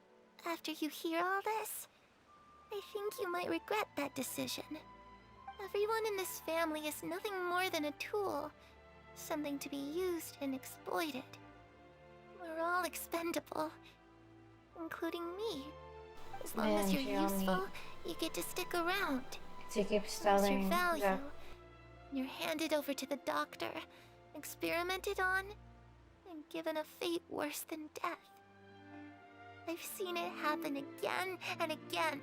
after you hear all this, I think you might regret that decision. Everyone in this family is nothing more than a tool. Something to be used and exploited. We're all expendable. Including me. As long as you're useful, you get to stick around.
She keeps
That's your
telling
value.
that.
You're handed over to the doctor, experimented on, and given a fate worse than death. I've seen it happen again and again,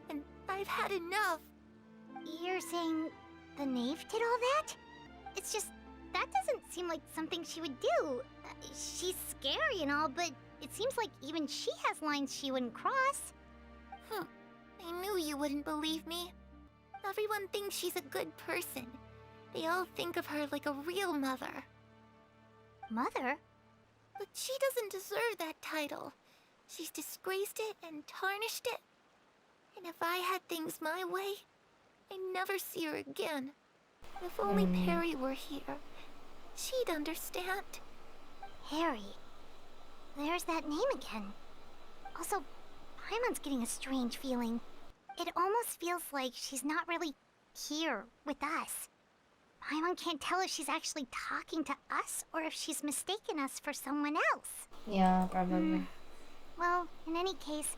and I've had enough.
You're saying the knave did all that? It's just, that doesn't seem like something she would do. She's scary and all, but it seems like even she has lines she wouldn't cross.
I knew you wouldn't believe me. Everyone thinks she's a good person. They all think of her like a real mother.
Mother?
But she doesn't deserve that title. She's disgraced it and tarnished it. And if I had things my way, I'd never see her again. If only Perry were here, she'd understand.
Harry. There's that name again. Also, Paimon's getting a strange feeling. It almost feels like she's not really here with us. Paimon can't tell if she's actually talking to us or if she's mistaken us for someone else.
Yeah, probably.
Well, in any case,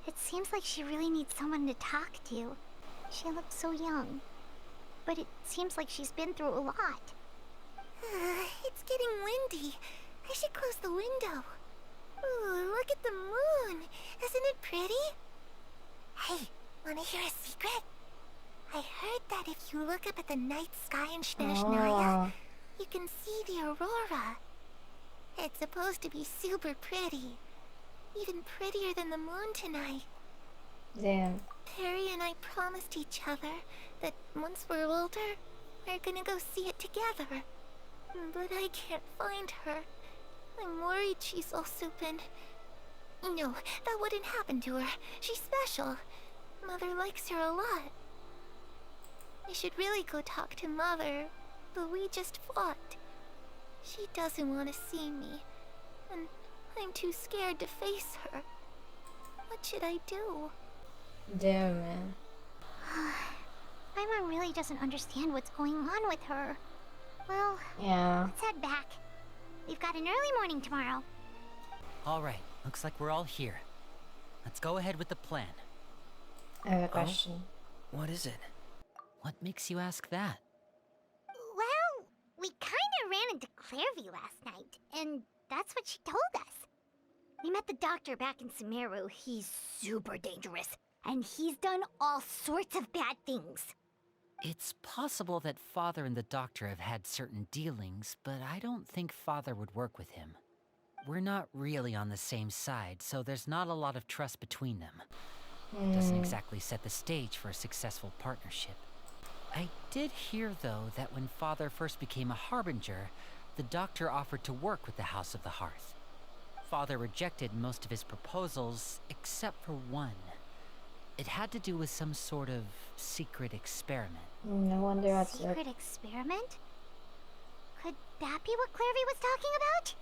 it seems like she really needs someone to talk to. She looks so young. But it seems like she's been through a lot.
It's getting windy. I should close the window. Ooh, look at the moon. Isn't it pretty? Hey, wanna hear a secret? I heard that if you look up at the night sky in Snezhnaya, you can see the aurora. It's supposed to be super pretty. Even prettier than the moon tonight.
Damn.
Perry and I promised each other that once we're older, we're gonna go see it together. But I can't find her. I'm worried she's also been... No, that wouldn't happen to her. She's special. Mother likes her a lot. I should really go talk to Mother, but we just fought. She doesn't want to see me, and I'm too scared to face her. What should I do?
Damn, man.
Paimon really doesn't understand what's going on with her. Well,
Yeah.
let's head back. We've got an early morning tomorrow.
All right, looks like we're all here. Let's go ahead with the plan.
I have a question.
What is it?
What makes you ask that?
Well, we kinda ran into Clervie last night, and that's what she told us. We met the doctor back in Sumeru. He's super dangerous, and he's done all sorts of bad things.
It's possible that Father and the doctor have had certain dealings, but I don't think Father would work with him. We're not really on the same side, so there's not a lot of trust between them. Doesn't exactly set the stage for a successful partnership. I did hear, though, that when Father first became a Harbinger, the doctor offered to work with the House of the Hearth. Father rejected most of his proposals, except for one. It had to do with some sort of secret experiment.
No wonder what's up.
Secret experiment? Could that be what Clervie was talking about?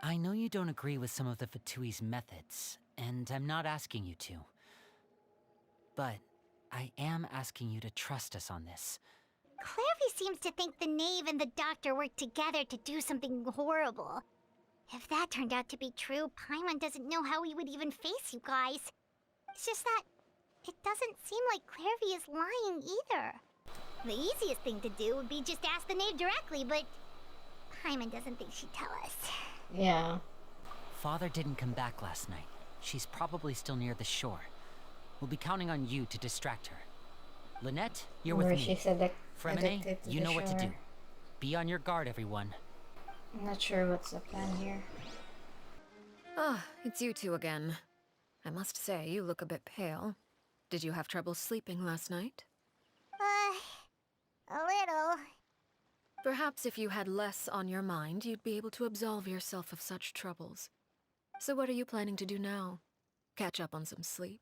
I know you don't agree with some of the Fatui's methods, and I'm not asking you to. But I am asking you to trust us on this.
Clervie seems to think the knave and the doctor worked together to do something horrible. If that turned out to be true, Paimon doesn't know how we would even face you guys. It's just that it doesn't seem like Clervie is lying either. The easiest thing to do would be just ask the knave directly, but Paimon doesn't think she'd tell us.
Yeah.
Father didn't come back last night. She's probably still near the shore. We'll be counting on you to distract her. Lynette, you're with
Where
me.
she's
Fremine,
addicted to
you
the
know what to do.
shore.
Be on your guard, everyone.
I'm not sure what's the plan here.
Ah, it's you two again. I must say, you look a bit pale. Did you have trouble sleeping last night?
A little.
Perhaps if you had less on your mind, you'd be able to absolve yourself of such troubles. So what are you planning to do now? Catch up on some sleep?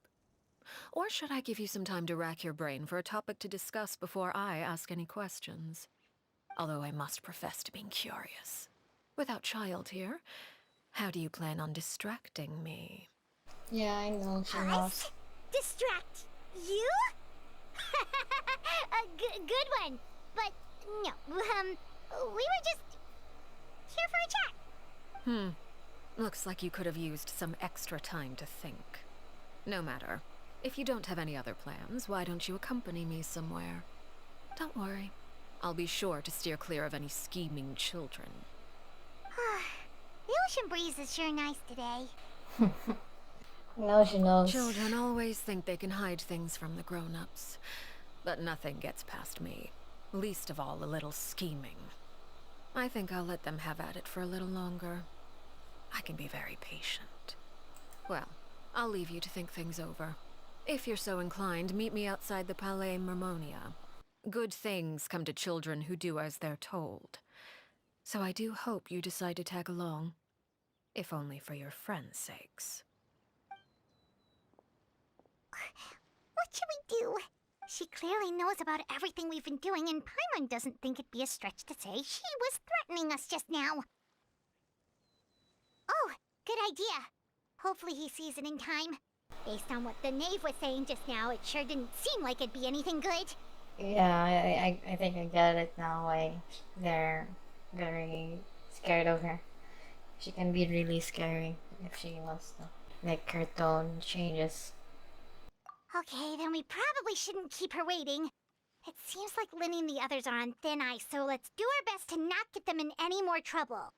Or should I give you some time to rack your brain for a topic to discuss before I ask any questions? Although I must profess to being curious. Without Childe here, how do you plan on distracting me?
Yeah, I know, she knows.
Distract you? A good one. But no, we were just here for a chat.
Looks like you could have used some extra time to think. No matter. If you don't have any other plans, why don't you accompany me somewhere? Don't worry. I'll be sure to steer clear of any scheming children.
The ocean breeze is sure nice today.
No, she knows.
Children always think they can hide things from the grown-ups. But nothing gets past me. Least of all a little scheming. I think I'll let them have at it for a little longer. I can be very patient. Well, I'll leave you to think things over. If you're so inclined, meet me outside the Palais Mermonia. Good things come to children who do as they're told. So I do hope you decide to tag along. If only for your friends' sakes.
What should we do? She clearly knows about everything we've been doing, and Paimon doesn't think it'd be a stretch to say she was threatening us just now. Oh, good idea. Hopefully he sees it in time. Based on what the knave was saying just now, it sure didn't seem like it'd be anything good.
Yeah, I think I get it now why they're very scared of her. She can be really scary if she wants to. Like her tone changes.
Okay, then we probably shouldn't keep her waiting. It seems like Lyney and the others are on thin ice, so let's do our best to not get them in any more trouble.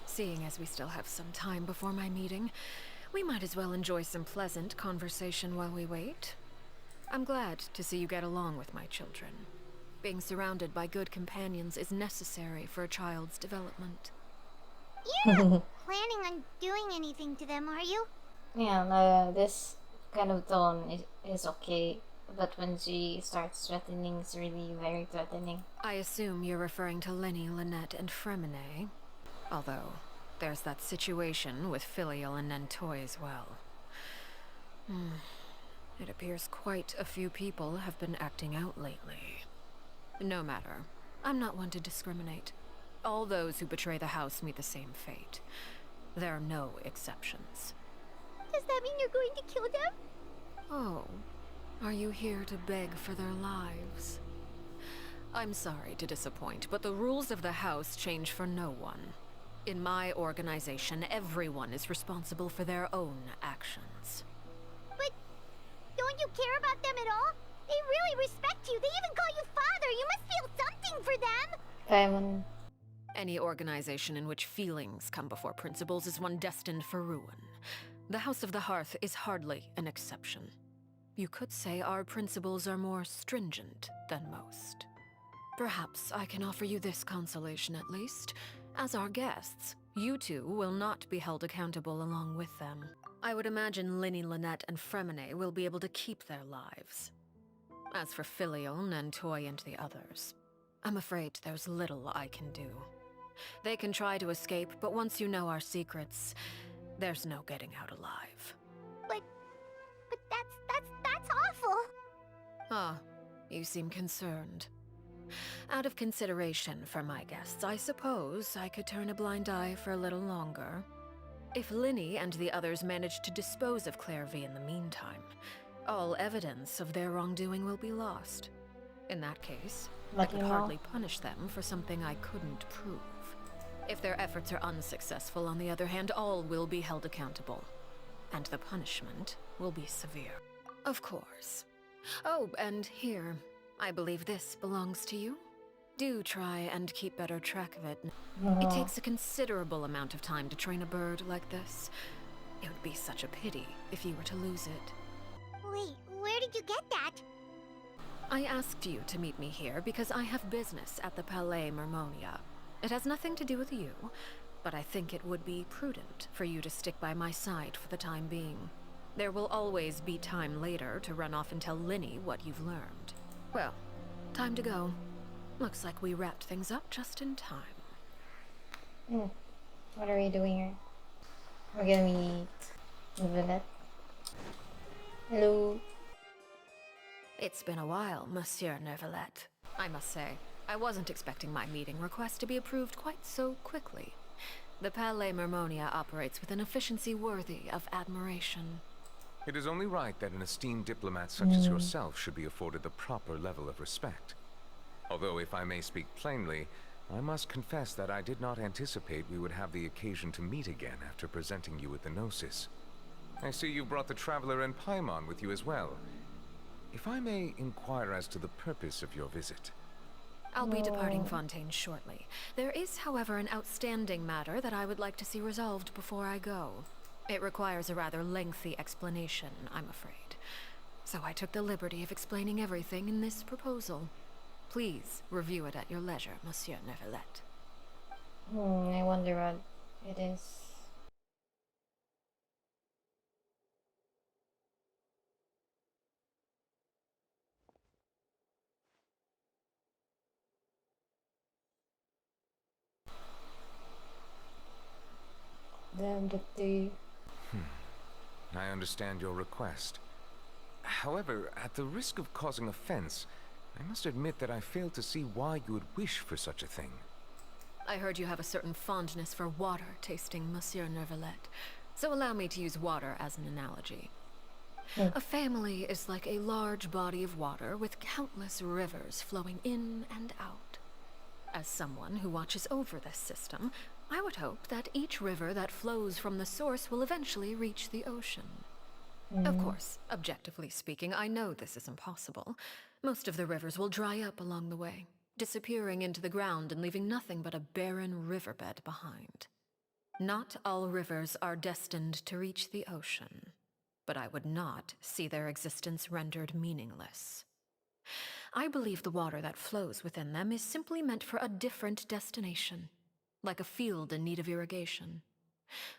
Seeing as we still have some time before my meeting, we might as well enjoy some pleasant conversation while we wait. I'm glad to see you get along with my children. Being surrounded by good companions is necessary for a child's development.
You're not planning on doing anything to them, are you?
Yeah, this kind of tone is okay, but when she starts threatening, it's really very threatening.
I assume you're referring to Lyney, Lynette, and Fremine. Although, there's that situation with Filial and Nentoy as well. It appears quite a few people have been acting out lately. No matter. I'm not one to discriminate. All those who betray the house meet the same fate. There are no exceptions.
Does that mean you're going to kill them?
Oh, are you here to beg for their lives? I'm sorry to disappoint, but the rules of the house change for no one. In my organization, everyone is responsible for their own actions.
But don't you care about them at all? They really respect you. They even call you father. You must feel something for them.
Paimon.
Any organization in which feelings come before principles is one destined for ruin. The House of the Hearth is hardly an exception. You could say our principles are more stringent than most. Perhaps I can offer you this consolation at least. As our guests, you two will not be held accountable along with them. I would imagine Lyney, Lynette, and Fremine will be able to keep their lives. As for Filial, Nentoy, and the others, I'm afraid there's little I can do. They can try to escape, but once you know our secrets, there's no getting out alive.
But that's awful.
Ah, you seem concerned. Out of consideration for my guests, I suppose I could turn a blind eye for a little longer. If Lyney and the others manage to dispose of Clervie in the meantime, all evidence of their wrongdoing will be lost. In that case, I could hardly punish them for something I couldn't prove. If their efforts are unsuccessful, on the other hand, all will be held accountable. And the punishment will be severe. Of course. Oh, and here, I believe this belongs to you. Do try and keep better track of it. It takes a considerable amount of time to train a bird like this. It would be such a pity if you were to lose it.
Wait, where did you get that?
I asked you to meet me here because I have business at the Palais Mermonia. It has nothing to do with you, but I think it would be prudent for you to stick by my side for the time being. There will always be time later to run off and tell Lyney what you've learned. Well, time to go. Looks like we wrapped things up just in time.
What are we doing here? We're gonna meet Neuvilette. Hello.
It's been a while, Monsieur Neuvilette. I must say, I wasn't expecting my meeting request to be approved quite so quickly. The Palais Mermonia operates with an efficiency worthy of admiration.
It is only right that an esteemed diplomat such as yourself should be afforded the proper level of respect. Although, if I may speak plainly, I must confess that I did not anticipate we would have the occasion to meet again after presenting you with the Gnosis. I see you brought the Traveler and Paimon with you as well. If I may inquire as to the purpose of your visit.
I'll be departing Fontaine shortly. There is, however, an outstanding matter that I would like to see resolved before I go. It requires a rather lengthy explanation, I'm afraid. So I took the liberty of explaining everything in this proposal. Please review it at your leisure, Monsieur Neuvilette.
I wonder what it is. Damn the day.
I understand your request. However, at the risk of causing offense, I must admit that I fail to see why you would wish for such a thing.
I heard you have a certain fondness for water tasting, Monsieur Neuvilette, so allow me to use water as an analogy. A family is like a large body of water with countless rivers flowing in and out. As someone who watches over this system, I would hope that each river that flows from the source will eventually reach the ocean. Of course, objectively speaking, I know this is impossible. Most of the rivers will dry up along the way, disappearing into the ground and leaving nothing but a barren riverbed behind. Not all rivers are destined to reach the ocean, but I would not see their existence rendered meaningless. I believe the water that flows within them is simply meant for a different destination, like a field in need of irrigation.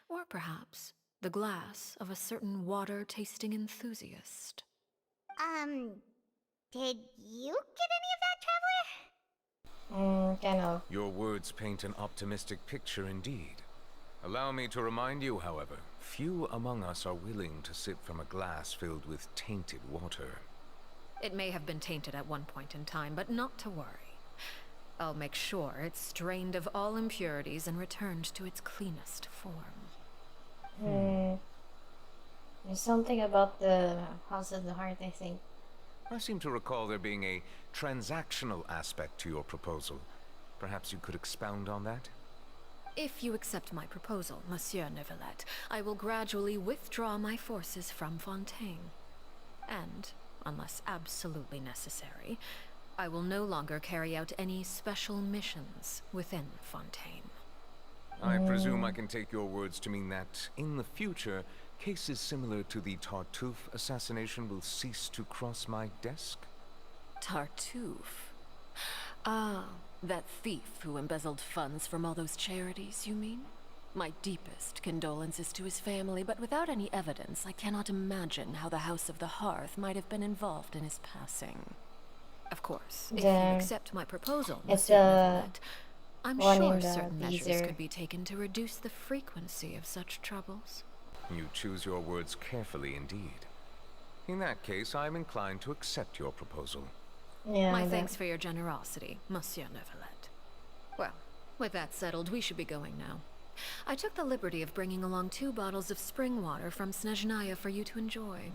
Or perhaps the glass of a certain water-tasting enthusiast.
Did you get any of that, Traveler?
Kind of.
Your words paint an optimistic picture indeed. Allow me to remind you, however, few among us are willing to sip from a glass filled with tainted water.
It may have been tainted at one point in time, but not to worry. I'll make sure it's strained of all impurities and returned to its cleanest form.
There's something about the House of the Heart, I think.
I seem to recall there being a transactional aspect to your proposal. Perhaps you could expound on that?
If you accept my proposal, Monsieur Neuvilette, I will gradually withdraw my forces from Fontaine. And, unless absolutely necessary, I will no longer carry out any special missions within Fontaine.
I presume I can take your words to mean that, in the future, cases similar to the Tartuffe assassination will cease to cross my desk?
Tartuffe? Ah, that thief who embezzled funds from all those charities, you mean? My deepest condolences to his family, but without any evidence, I cannot imagine how the House of the Hearth might have been involved in his passing. Of course, if you accept my proposal, Monsieur Neuvilette, I'm sure certain measures could be taken to reduce the frequency of such troubles.
You choose your words carefully indeed. In that case, I am inclined to accept your proposal.
My thanks for your generosity, Monsieur Neuvilette. Well, with that settled, we should be going now. I took the liberty of bringing along 2 bottles of spring water from Snezhnaya for you to enjoy.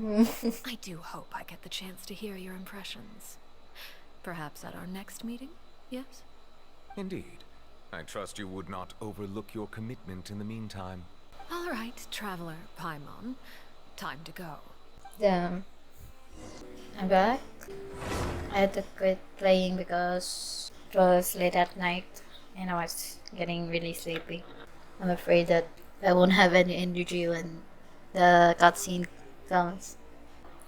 I do hope I get the chance to hear your impressions. Perhaps at our next meeting, yes?
Indeed. I trust you would not overlook your commitment in the meantime.
All right, Traveler Paimon. Time to go.
Damn. I'm back. I had to quit playing because it was late at night and I was getting really sleepy. I'm afraid that I won't have any energy when the cutscene comes.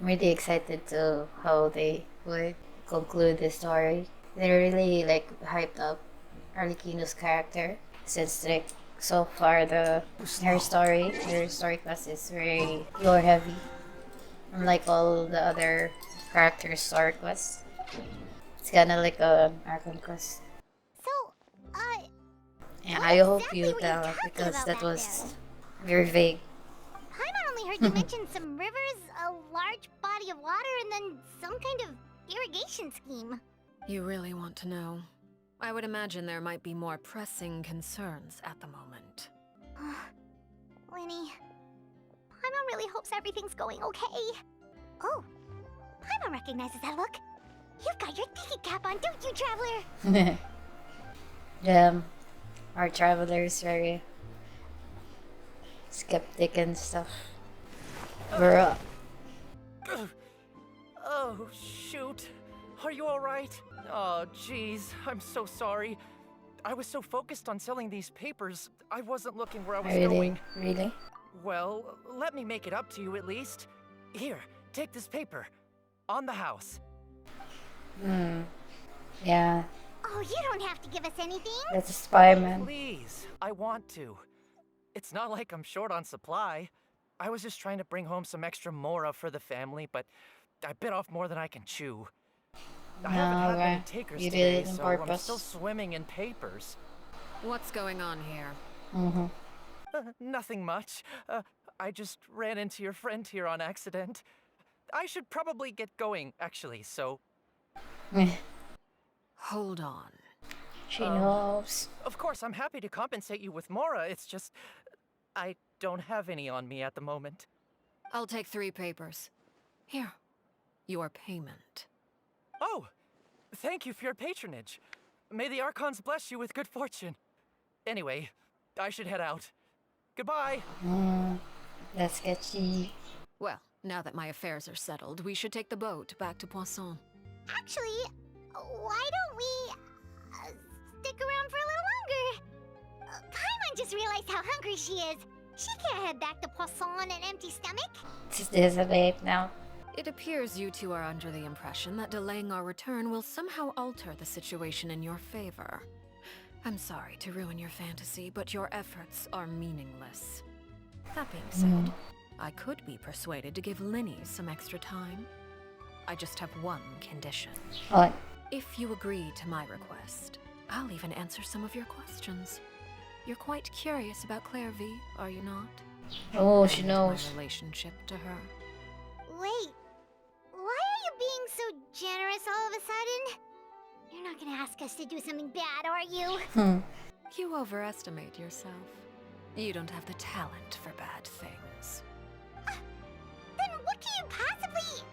I'm really excited to how they would conclude the story. They're really hyped up Arlecchino's character since so far her story quest is very lore heavy, unlike all the other characters' story quests. It's kind of like an Archon quest.
So,
and I hope you tell because that was very vague.
Paimon only heard you mention some rivers, a large body of water, and then some kind of irrigation scheme?
You really want to know? I would imagine there might be more pressing concerns at the moment.
Lyney, Paimon really hopes everything's going okay. Oh, Paimon recognizes that look. You've got your thinking cap on, don't you, Traveler?
Our travelers very skeptic and stuff. We're up.
Oh, shoot. Are you alright? Oh, jeez. I'm so sorry. I was so focused on selling these papers, I wasn't looking where I was going.
Really?
Well, let me make it up to you at least. Here, take this paper. On the house.
Yeah.
Oh, you don't have to give us anything.
That's a spy, man.
Please, I want to. It's not like I'm short on supply. I was just trying to bring home some extra mora for the family, but I bit off more than I can chew. I haven't had many takers
you
today,
did it on
so
purpose.
I'm still swimming in papers.
What's going on here?
Nothing much. I just ran into your friend here on accident. I should probably get going, actually, so...
Hold on.
She knows.
Of course, I'm happy to compensate you with mora, it's just... I don't have any on me at the moment.
I'll take 3 papers. Here. Your payment.
Oh! Thank you for your patronage. May the Archons bless you with good fortune. Anyway, I should head out. Goodbye!
That's sketchy.
Well, now that my affairs are settled, we should take the boat back to Poisson.
Actually, why don't we stick around for a little longer? Paimon just realized how hungry she is. She can't head back to Poisson on an empty stomach.
This is a late now.
It appears you two are under the impression that delaying our return will somehow alter the situation in your favor. I'm sorry to ruin your fantasy, but your efforts are meaningless. That being said, I could be persuaded to give Lyney some extra time. I just have one condition.
What?
If you agree to my request, I'll even answer some of your questions. You're quite curious about Clervie, are you not?
Oh, she
And
knows.
my relationship to her.
Wait, why are you being so generous all of a sudden? You're not gonna ask us to do something bad, are you?
You overestimate yourself. You don't have the talent for bad things.
Then what can you possibly...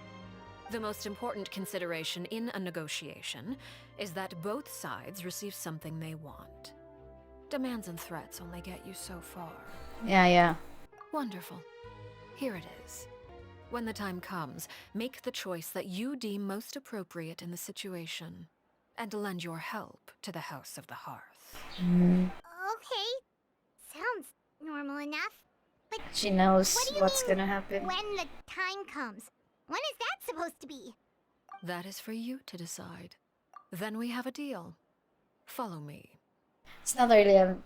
The most important consideration in a negotiation is that both sides receive something they want. Demands and threats only get you so far.
Yeah.
Wonderful. Here it is. When the time comes, make the choice that you deem most appropriate in the situation, and lend your help to the House of the Hearth.
Okay, sounds normal enough. But
She knows
what do you
what's
mean,
gonna happen.
when the time comes? When is that supposed to be?
That is for you to decide. Then we have a deal. Follow me.
It's not really a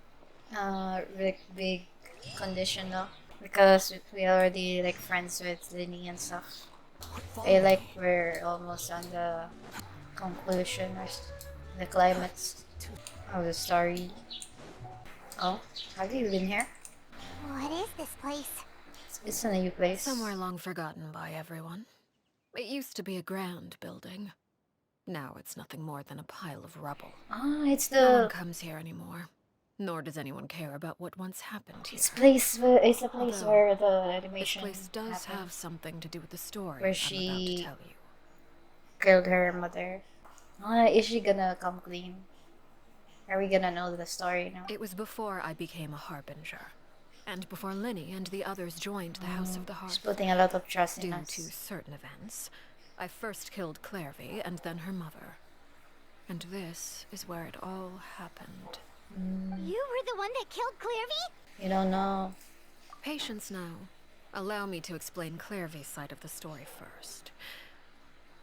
really big condition though, because we already like friends with Lyney and stuff. We're almost on the conclusion or the climax of the story. Oh, have you been here?
What is this place?
It's a new place.
Somewhere long forgotten by everyone. It used to be a grand building. Now it's nothing more than a pile of rubble.
Ah, it's
No one
the
comes here anymore. Nor does anyone care about what once happened here.
it's a place
Although,
where the
This
animation
place does
happened,
have something to do with the story
where
I'm
she
about to tell you.
killed her mother. Is she gonna come clean? Are we gonna know the story now?
It was before I became a Harbinger. And before Lyney and the others joined the House of the
She's
Hearth.
putting a lot of trust in
Due
us.
to certain events, I first killed Clervie and then her mother. And this is where it all happened.
You were the one that killed Clervie?
You don't know.
Patience now. Allow me to explain Clervie's side of the story first.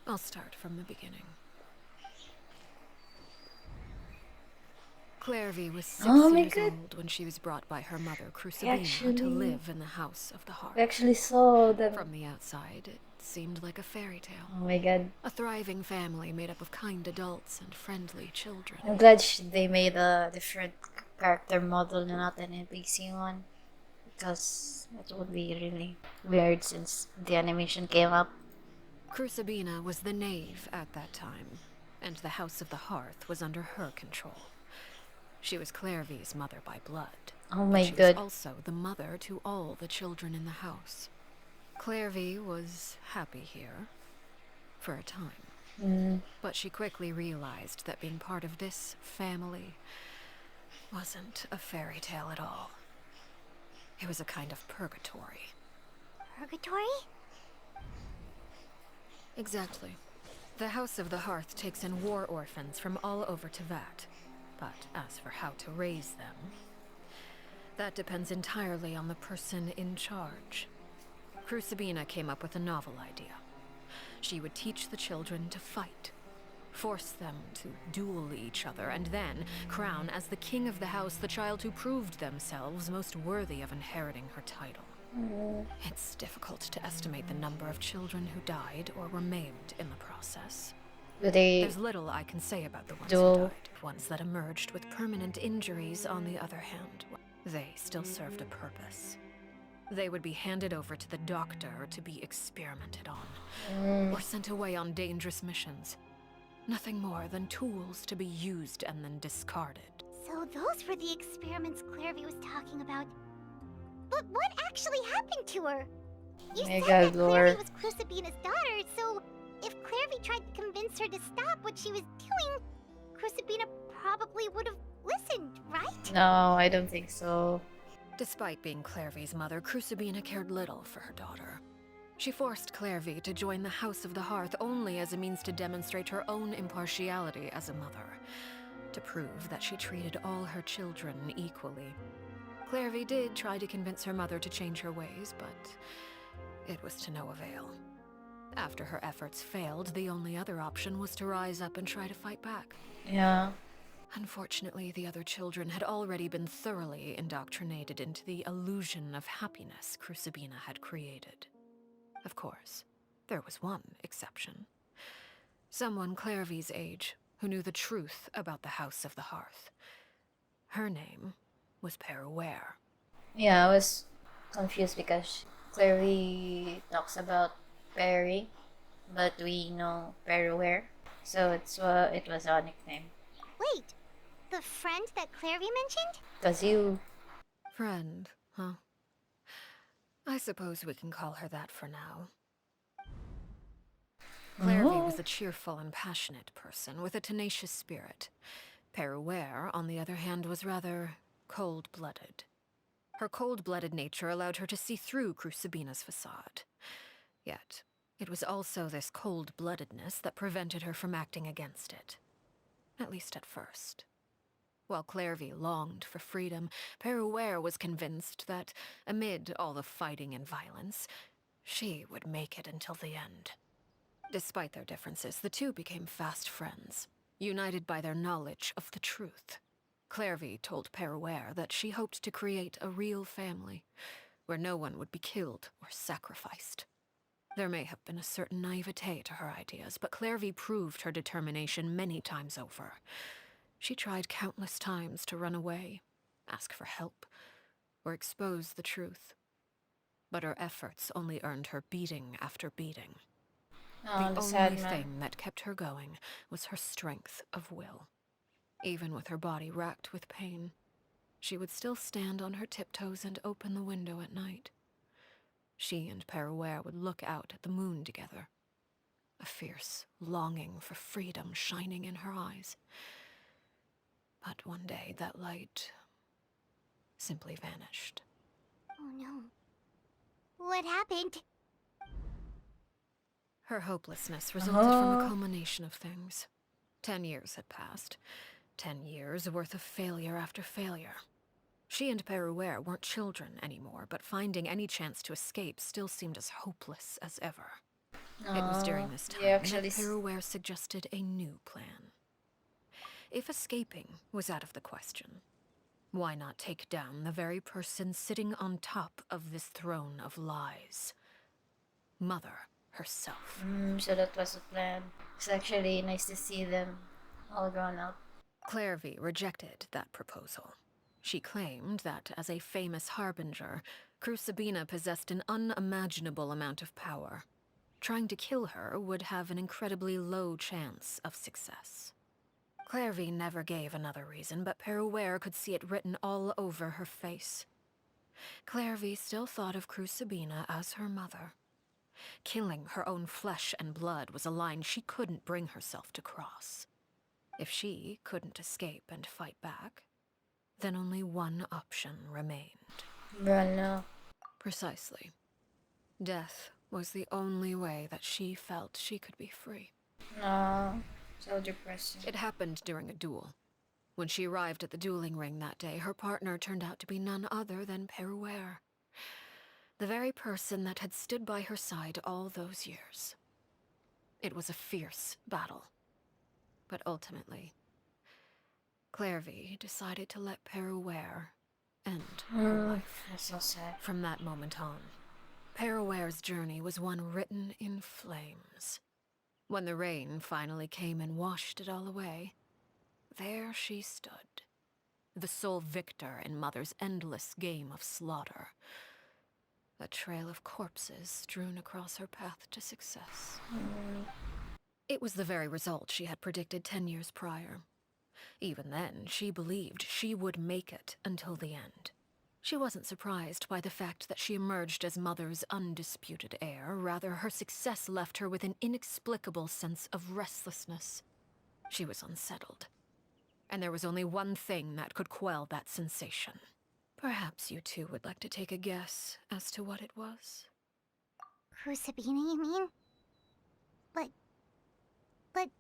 I'll start from the beginning. Clervie was 6
Oh my
years
God.
old when she was brought by her mother, Crucibina, to live in the House of the Hearth.
We actually saw them.
From the outside, it seemed like a fairy tale.
Oh my god.
A thriving family made up of kind adults and friendly children.
I'm glad they made a different character model and not an NPC one. Because it would be really weird since the animation came up.
Crucibina was the knave at that time, and the House of the Hearth was under her control. She was Clervie's mother by blood.
Oh my
she
god.
was also the mother to all the children in the house. Clervie was happy here, for a time. But she quickly realized that being part of this family wasn't a fairy tale at all. It was a kind of purgatory.
Purgatory?
Exactly. The House of the Hearth takes in war orphans from all over Teyvat. But as for how to raise them, that depends entirely on the person in charge. Crucibina came up with a novel idea. She would teach the children to fight, force them to duel each other, and then crown as the king of the house the child who proved themselves most worthy of inheriting her title. It's difficult to estimate the number of children who died or were maimed in the process. There's little I can say about the ones who died. Ones that emerged with permanent injuries, on the other hand, they still served a purpose. They would be handed over to the doctor to be experimented on, or sent away on dangerous missions. Nothing more than tools to be used and then discarded.
So those were the experiments Clervie was talking about. But what actually happened to her? You said that Clervie was Crucibina's daughter, so if Clervie tried to convince her to stop what she was doing, Crucibina probably would have listened, right?
No, I don't think so.
Despite being Clervie's mother, Crucibina cared little for her daughter. She forced Clervie to join the House of the Hearth only as a means to demonstrate her own impartiality as a mother, to prove that she treated all her children equally. Clervie did try to convince her mother to change her ways, but it was to no avail. After her efforts failed, the only other option was to rise up and try to fight back.
Yeah.
Unfortunately, the other children had already been thoroughly indoctrinated into the illusion of happiness Crucibina had created. Of course, there was one exception. Someone Clervie's age who knew the truth about the House of the Hearth. Her name was Peruere.
Yeah, I was confused because Clervie talks about Perry, but we know Peruere, so it was our nickname.
Wait, the friend that Clervie mentioned?
Cause you...
Friend, huh? I suppose we can call her that for now. Clervie was a cheerful and passionate person with a tenacious spirit. Peruere, on the other hand, was rather cold-blooded. Her cold-blooded nature allowed her to see through Crucibina's facade. Yet, it was also this cold-bloodedness that prevented her from acting against it. At least at first. While Clervie longed for freedom, Peruere was convinced that, amid all the fighting and violence, she would make it until the end. Despite their differences, the two became fast friends, united by their knowledge of the truth. Clervie told Peruere that she hoped to create a real family, where no one would be killed or sacrificed. There may have been a certain naivete to her ideas, but Clervie proved her determination many times over. She tried countless times to run away, ask for help, or expose the truth. But her efforts only earned her beating after beating. The only thing that kept her going was her strength of will. Even with her body racked with pain, she would still stand on her tiptoes and open the window at night. She and Peruere would look out at the moon together, a fierce longing for freedom shining in her eyes. But one day that light simply vanished.
Oh no. What happened?
Her hopelessness resulted from a culmination of things. 10 years had passed. 10 years worth of failure after failure. She and Peruere weren't children anymore, but finding any chance to escape still seemed as hopeless as ever. It was during this time that Peruere suggested a new plan. If escaping was out of the question, why not take down the very person sitting on top of this throne of lies? Mother herself.
So that was the plan. It's actually nice to see them all grown up.
Clervie rejected that proposal. She claimed that, as a famous Harbinger, Crucibina possessed an unimaginable amount of power. Trying to kill her would have an incredibly low chance of success. Clervie never gave another reason, but Peruere could see it written all over her face. Clervie still thought of Crucibina as her mother. Killing her own flesh and blood was a line she couldn't bring herself to cross. If she couldn't escape and fight back, then only one option remained.
Bruh, no.
Precisely. Death was the only way that she felt she could be free.
No. So depressing.
It happened during a duel. When she arrived at the dueling ring that day, her partner turned out to be none other than Peruere. The very person that had stood by her side all those years. It was a fierce battle. But ultimately, Clervie decided to let Peruere end her life.
That's so sad.
From that moment on, Peruere's journey was one written in flames. When the rain finally came and washed it all away, there she stood, the sole victor in Mother's endless game of slaughter. A trail of corpses strewn across her path to success. It was the very result she had predicted 10 years prior. Even then, she believed she would make it until the end. She wasn't surprised by the fact that she emerged as Mother's undisputed heir. Rather, her success left her with an inexplicable sense of restlessness. She was unsettled. And there was only one thing that could quell that sensation. Perhaps you two would like to take a guess as to what it was?
Crucibina, you mean? But...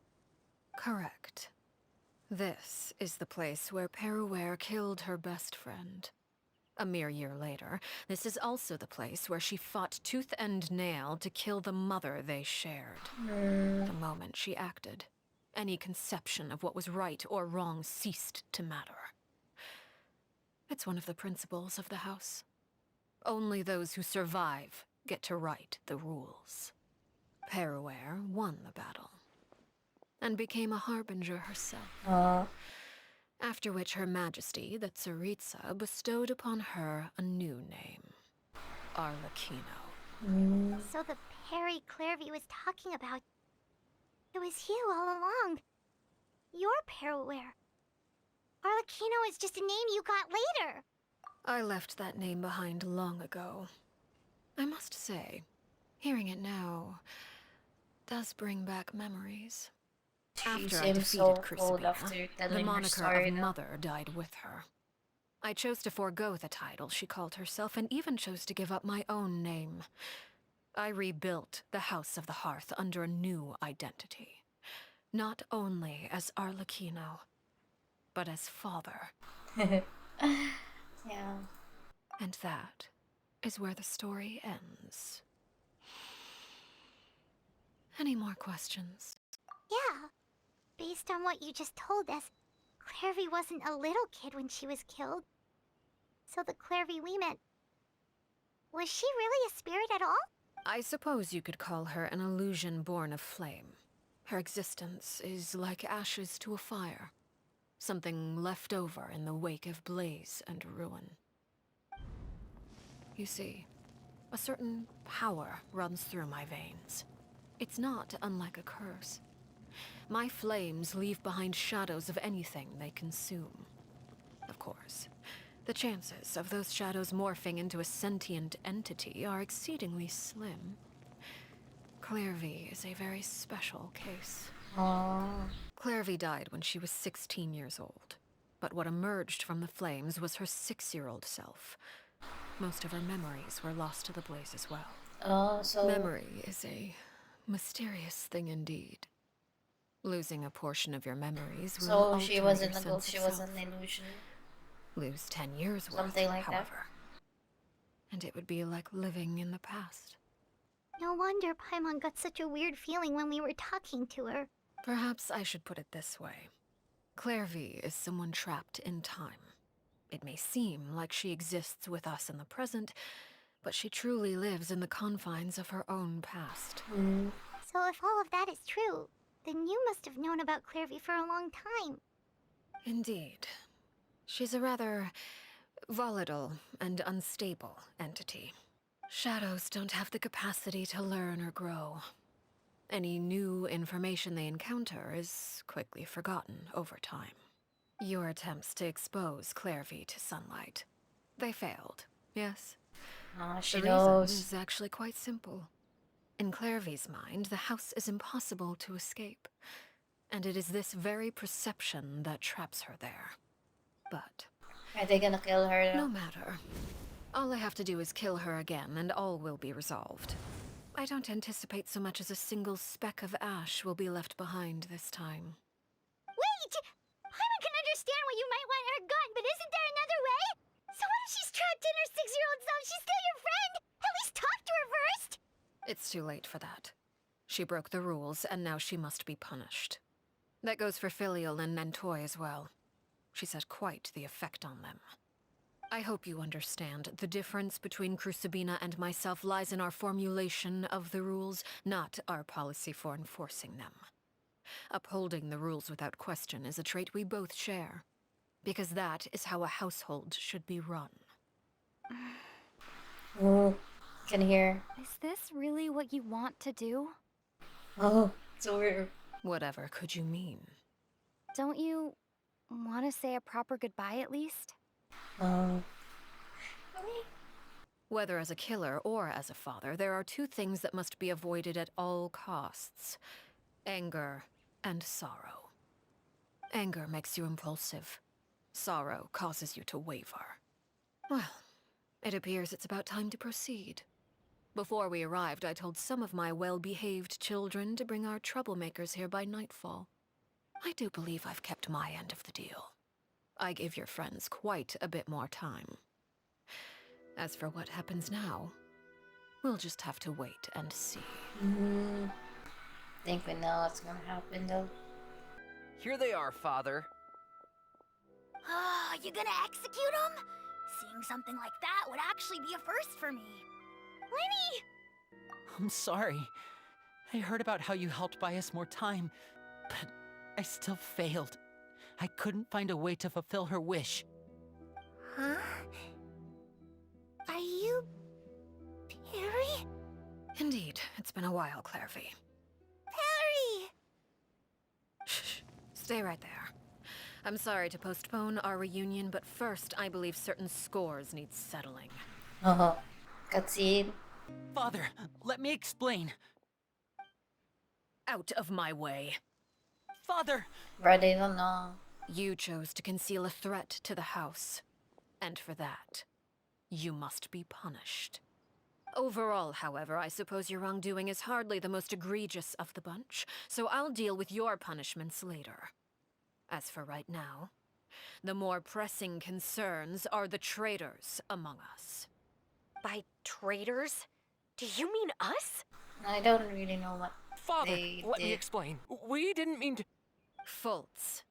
Correct. This is the place where Peruere killed her best friend. A mere year later, this is also the place where she fought tooth and nail to kill the mother they shared. The moment she acted, any conception of what was right or wrong ceased to matter. It's one of the principles of the house. Only those who survive get to write the rules. Peruere won the battle, and became a Harbinger herself. After which Her Majesty, the Tsaritsa, bestowed upon her a new name. Arlecchino.
So the Perry Clervie was talking about... It was you all along. You're Peruere. Arlecchino is just a name you got later.
I left that name behind long ago. I must say, hearing it now does bring back memories. After I defeated Crucibina, the moniker of Mother died with her. I chose to forego the title she called herself, and even chose to give up my own name. I rebuilt the House of the Hearth under a new identity. Not only as Arlecchino, but as father.
Yeah.
And that is where the story ends. Any more questions?
Yeah. Based on what you just told us, Clervie wasn't a little kid when she was killed. So the Clervie we met... Was she really a spirit at all?
I suppose you could call her an illusion born of flame. Her existence is like ashes to a fire. Something left over in the wake of blaze and ruin. You see, a certain power runs through my veins. It's not unlike a curse. My flames leave behind shadows of anything they consume. Of course, the chances of those shadows morphing into a sentient entity are exceedingly slim. Clervie is a very special case. Clervie died when she was 16 years old, but what emerged from the flames was her 6-year-old self. Most of her memories were lost to the blaze as well. Memory is a mysterious thing indeed. Losing a portion of your memories will alter
she wasn't
your
a ghost,
sense
she
of
was
self.
an illusion.
Lose 10 years worth,
Something like that.
however. And it would be like living in the past.
No wonder Paimon got such a weird feeling when we were talking to her.
Perhaps I should put it this way. Clervie is someone trapped in time. It may seem like she exists with us in the present, but she truly lives in the confines of her own past.
So if all of that is true, then you must have known about Clervie for a long time.
Indeed. She's a rather volatile and unstable entity. Shadows don't have the capacity to learn or grow. Any new information they encounter is quickly forgotten over time. Your attempts to expose Clervie to sunlight. They failed, yes?
She
The
knows.
reason is actually quite simple. In Clervie's mind, the house is impossible to escape. And it is this very perception that traps her there. But
Are they gonna kill her though?
no matter. All I have to do is kill her again, and all will be resolved. I don't anticipate so much as a single speck of ash will be left behind this time.
Wait! Paimon can understand why you might want her gone, but isn't there another way? So what if she's trapped in her 6-year-old self? She's still your friend! At least talk to her first!
It's too late for that. She broke the rules, and now she must be punished. That goes for Filial and Nantoy as well. She's had quite the effect on them. I hope you understand. The difference between Crucibina and myself lies in our formulation of the rules, not our policy for enforcing them. Upholding the rules without question is a trait we both share, because that is how a household should be run.
Oh, can hear.
Is this really what you want to do?
Oh, so weird.
Whatever could you mean?
Don't you want to say a proper goodbye at least?
Whether as a killer or as a father, there are two things that must be avoided at all costs: anger and sorrow. Anger makes you impulsive. Sorrow causes you to waver. Well, it appears it's about time to proceed. Before we arrived, I told some of my well-behaved children to bring our troublemakers here by nightfall. I do believe I've kept my end of the deal. I gave your friends quite a bit more time. As for what happens now, we'll just have to wait and see.
Think we know what's gonna happen though.
Here they are, Father.
Oh, you gonna execute him? Seeing something like that would actually be a first for me. Lyney!
I'm sorry. I heard about how you helped buy us more time, but I still failed. I couldn't find a way to fulfill her wish.
Huh? Are you... Perry?
Indeed, it's been a while, Clervie.
Perry!
Shh, stay right there. I'm sorry to postpone our reunion, but first I believe certain scores need settling.
Cutscene.
Father, let me explain.
Out of my way.
Father!
Bro, they don't know.
You chose to conceal a threat to the house. And for that, you must be punished. Overall, however, I suppose your wrongdoing is hardly the most egregious of the bunch, so I'll deal with your punishments later. As for right now, the more pressing concerns are the traitors among us.
By traitors? Do you mean us?
I don't really know what
Father,
they
let me
did.
explain. We didn't mean to...
Fultz,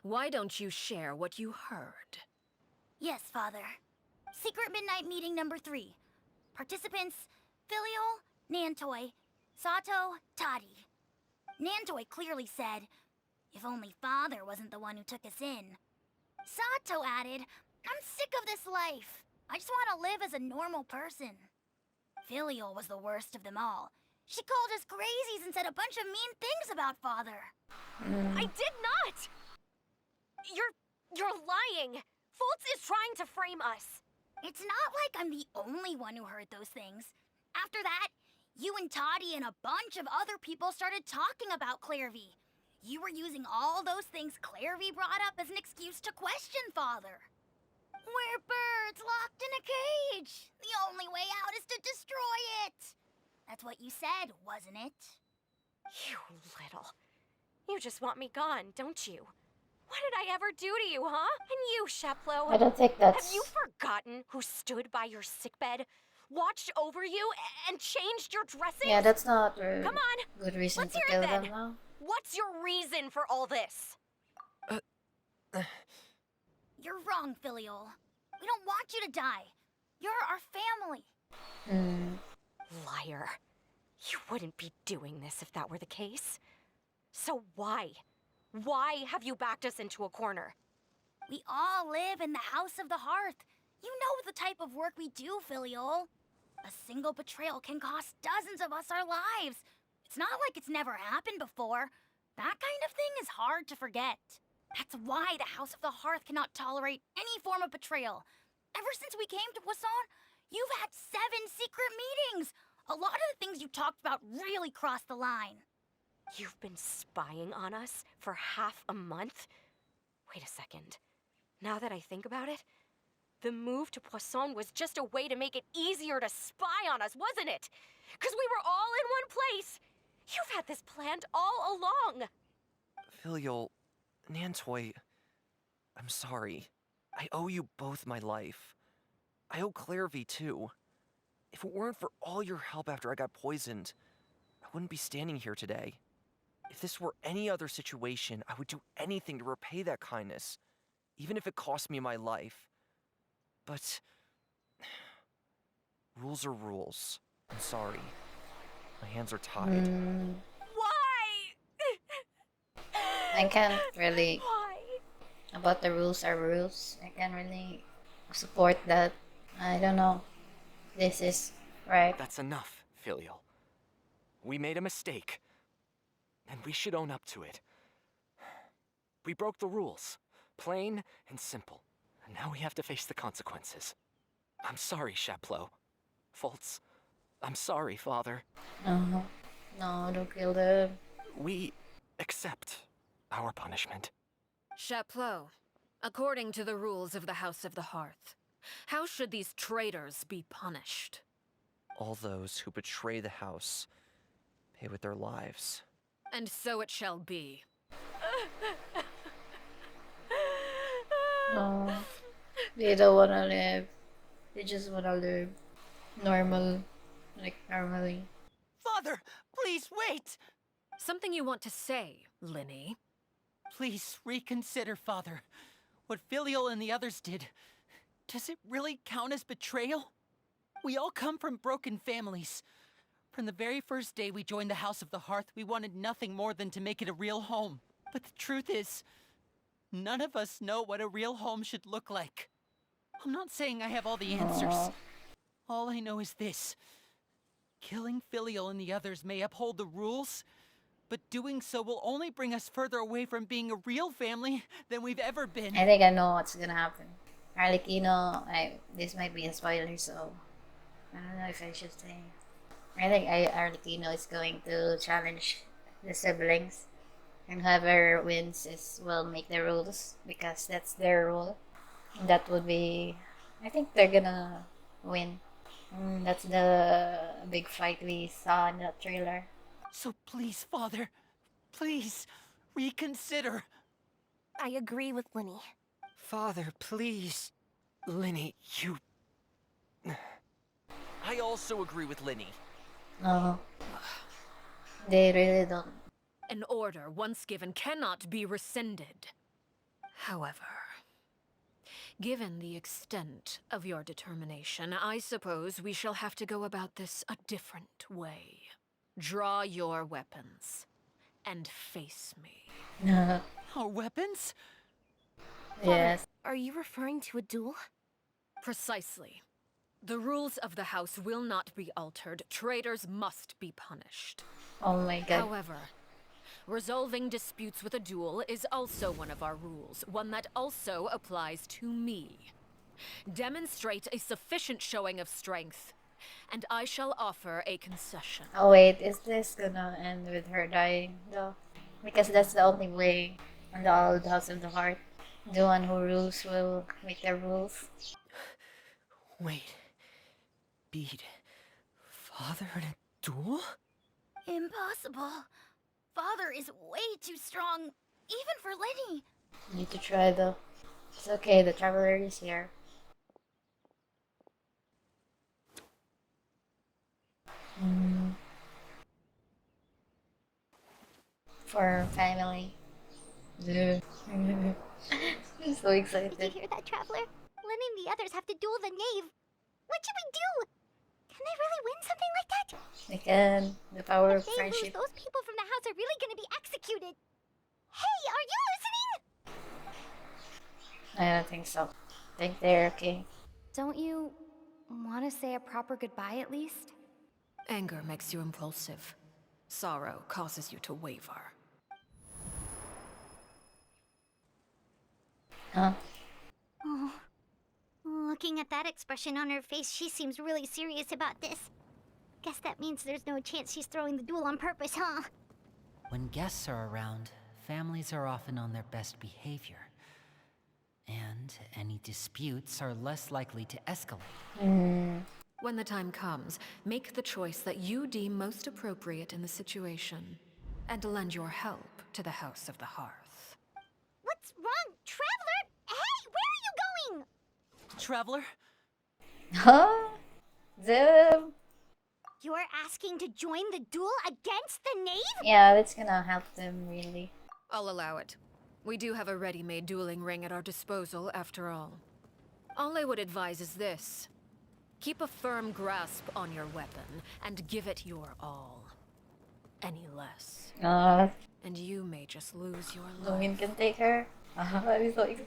why don't you share what you heard?
Yes, Father. Secret midnight meeting number 3. Participants: Filial, Nantoy, Sato, Toddy. Nantoy clearly said, "If only Father wasn't the one who took us in." Sato added, "I'm sick of this life. I just want to live as a normal person." Filial was the worst of them all. She called us crazies and said a bunch of mean things about Father.
I did not! You're lying! Fultz is trying to frame us!
It's not like I'm the only one who heard those things. After that, you and Toddy and a bunch of other people started talking about Clervie. You were using all those things Clervie brought up as an excuse to question Father. We're birds locked in a cage. The only way out is to destroy it. That's what you said, wasn't it?
You little... You just want me gone, don't you? What did I ever do to you, huh? And you, Sheplo?
I don't think that's...
Have you forgotten who stood by your sickbed, watched over you, and changed your dressing?
Yeah, that's not a
Come on,
good reason
let's
to
hear
kill
it then.
them now.
What's your reason for all this?
You're wrong, Filial. We don't want you to die. You're our family.
Liar. You wouldn't be doing this if that were the case. So why? Why have you backed us into a corner?
We all live in the House of the Hearth. You know the type of work we do, Filial.
A single betrayal can cost dozens of us our lives. It's not like it's never happened before. That kind of thing is hard to forget. That's why the House of the Hearth cannot tolerate any form of betrayal. Ever since we came to Poisson, you've had 7 secret meetings. A lot of the things you talked about really crossed the line.
You've been spying on us for half a month? Wait a second. Now that I think about it, the move to Poisson was just a way to make it easier to spy on us, wasn't it? Because we were all in one place. You've had this planned all along.
Filial, Nantoy, I'm sorry. I owe you both my life. I owe Clervie too. If it weren't for all your help after I got poisoned, I wouldn't be standing here today. If this were any other situation, I would do anything to repay that kindness, even if it cost me my life. But rules are rules. I'm sorry. My hands are tied.
Why?
I can't really...
Why?
About the rules are rules. I can't really support that. I don't know. This is right.
That's enough, Filial. We made a mistake, and we should own up to it. We broke the rules, plain and simple, and now we have to face the consequences. I'm sorry, Chaplot. Fultz, I'm sorry, Father.
No, don't kill them.
We accept our punishment.
Chaplot, according to the rules of the House of the Hearth, how should these traitors be punished?
All those who betray the house pay with their lives.
And so it shall be.
No, they don't wanna live. They just wanna live normal, like normally.
Father, please wait!
Something you want to say, Lyney?
Please reconsider, Father. What Filial and the others did, does it really count as betrayal? We all come from broken families. From the very first day we joined the House of the Hearth, we wanted nothing more than to make it a real home. But the truth is, none of us know what a real home should look like. I'm not saying I have all the answers. All I know is this. Killing Filial and the others may uphold the rules, but doing so will only bring us further away from being a real family than we've ever been.
I think I know what's gonna happen. Arlecchino, this might be a spoiler, so I don't know if I should say. I think Arlecchino is going to challenge the siblings, and whoever wins will make the rules, because that's their rule. And that would be, I think they're gonna win. That's the big fight we saw in the trailer.
So please, Father, please, reconsider.
I agree with Lyney.
Father, please. Lyney, you... I also agree with Lyney.
No. They really don't.
An order once given cannot be rescinded. However, given the extent of your determination, I suppose we shall have to go about this a different way. Draw your weapons and face me.
Our weapons?
Yes.
Are you referring to a duel?
Precisely. The rules of the house will not be altered. Traitors must be punished.
Oh my god.
However, resolving disputes with a duel is also one of our rules, one that also applies to me. Demonstrate a sufficient showing of strength, and I shall offer a concession.
Oh wait, is this gonna end with her dying though? Because that's the only way in the old House of the Heart. The one who rules will make the rules.
Wait. Beat Father in a duel?
Impossible. Father is way too strong, even for Lyney.
Need to try though. It's okay, the traveler is here. For family. Yeah. I'm so excited.
Did you hear that, Traveler? Lyney and the others have to duel the knave. What should we do? Can they really win something like that?
They can. The power of
If they
friendship.
lose, those people from the house are really gonna be executed. Hey, are you listening?
I don't think so. I think they're okay.
Don't you want to say a proper goodbye at least?
Anger makes you impulsive. Sorrow causes you to waver.
Huh?
Oh. Looking at that expression on her face, she seems really serious about this. Guess that means there's no chance she's throwing the duel on purpose, huh?
When guests are around, families are often on their best behavior. And any disputes are less likely to escalate.
When the time comes, make the choice that you deem most appropriate in the situation, and lend your help to the House of the Hearth.
What's wrong, Traveler? Hey, where are you going?
Traveler?
Huh? Damn.
You're asking to join the duel against the knave?
Yeah, that's gonna help them, really.
I'll allow it. We do have a ready-made dueling ring at our disposal, after all. All I would advise is this. Keep a firm grasp on your weapon, and give it your all. Any less. And you may just lose your life.
Lumine can take her. I'm so excited.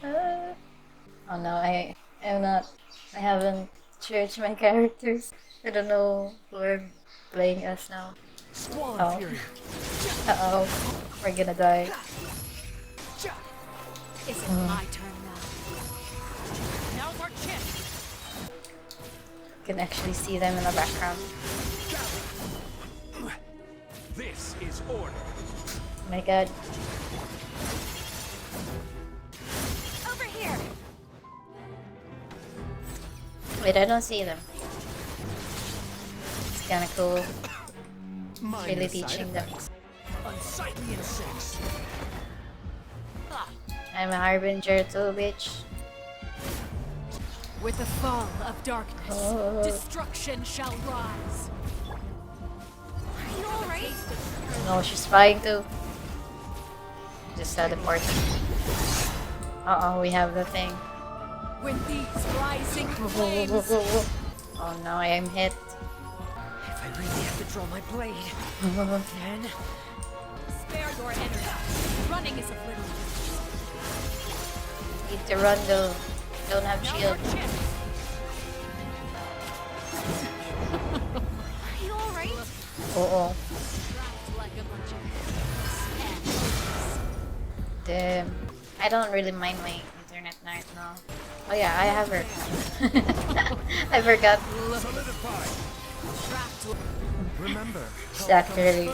Oh no, I haven't changed my characters. I don't know who I'm playing as now. Oh. Uh-oh. We're gonna die.
Is it my turn now?
Now's our chance!
You can actually see them in the background.
This is order.
Oh my god.
Over here!
Wait, I don't see them. It's kinda cool. Really teaching them.
Unsightly insects.
I'm a Harbinger too, bitch.
With the fall of darkness, destruction shall rise.
Are you alright?
No, she's flying too. Just teleported. Uh-oh, we have the thing.
With these rising flames.
Oh no, I am hit.
If I really have to draw my blade, then...
Spare your energy. Running is of little use.
Need to run though. Don't have shield.
Are you alright?
Oh. Damn. I don't really mind my internet right now. Oh yeah, I have her. I forgot.
Remember,
She's actually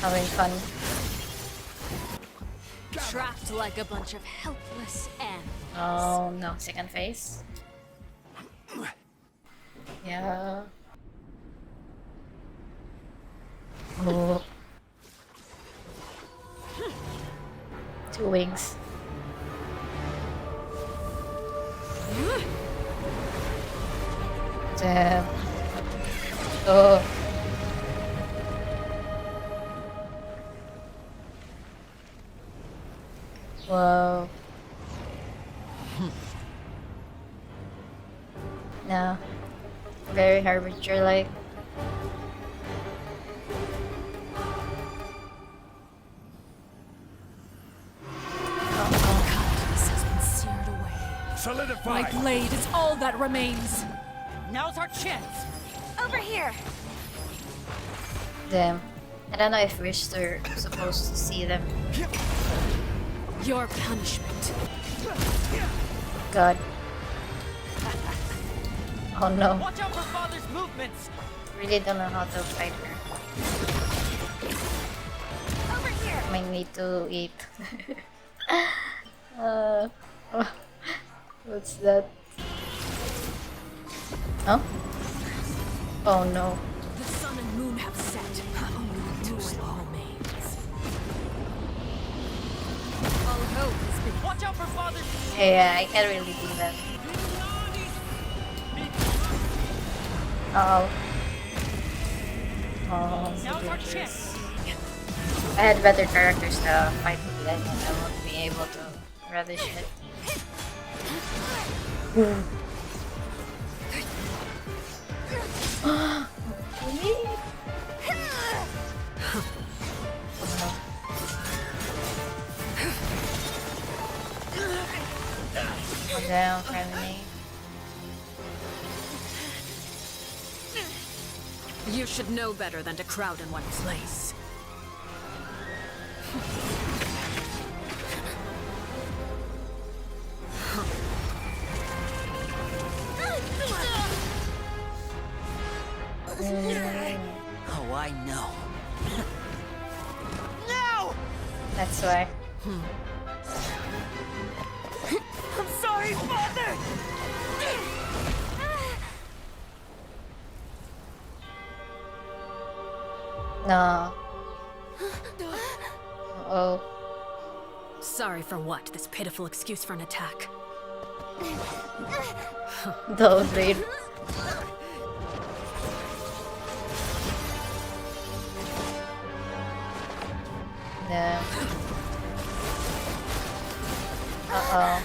having fun.
Trapped like a bunch of helpless ants.
Oh no, second phase. Yeah. Oh. 2 wings. Damn. Oh. Whoa. No. Very Harbinger-like.
Kindness has been seared away.
solidify.
My blade is all that remains.
Now's our chance!
Over here!
Damn. I don't know if we're supposed to see them.
Your punishment.
God. Oh no.
Watch out for father's movements!
Really don't know how to fight her.
Over here!
Might need to eat. What's that? Huh? Oh no.
The sun and moon have set. Only the duel remains. All hope has been.
Watch out for father's...
Yeah, I can't really do that. Uh oh. Oh, so
Now's our
dangerous.
chance!
If I had better characters to fight with them, I won't be able to relish it. Go down, friendly.
You should know better than to crowd in one place.
Oh, I know.
No!
That's why.
I'm sorry, Father!
No. Oh.
Sorry for what? This pitiful excuse for an attack.
Don't read. No. Uh-oh.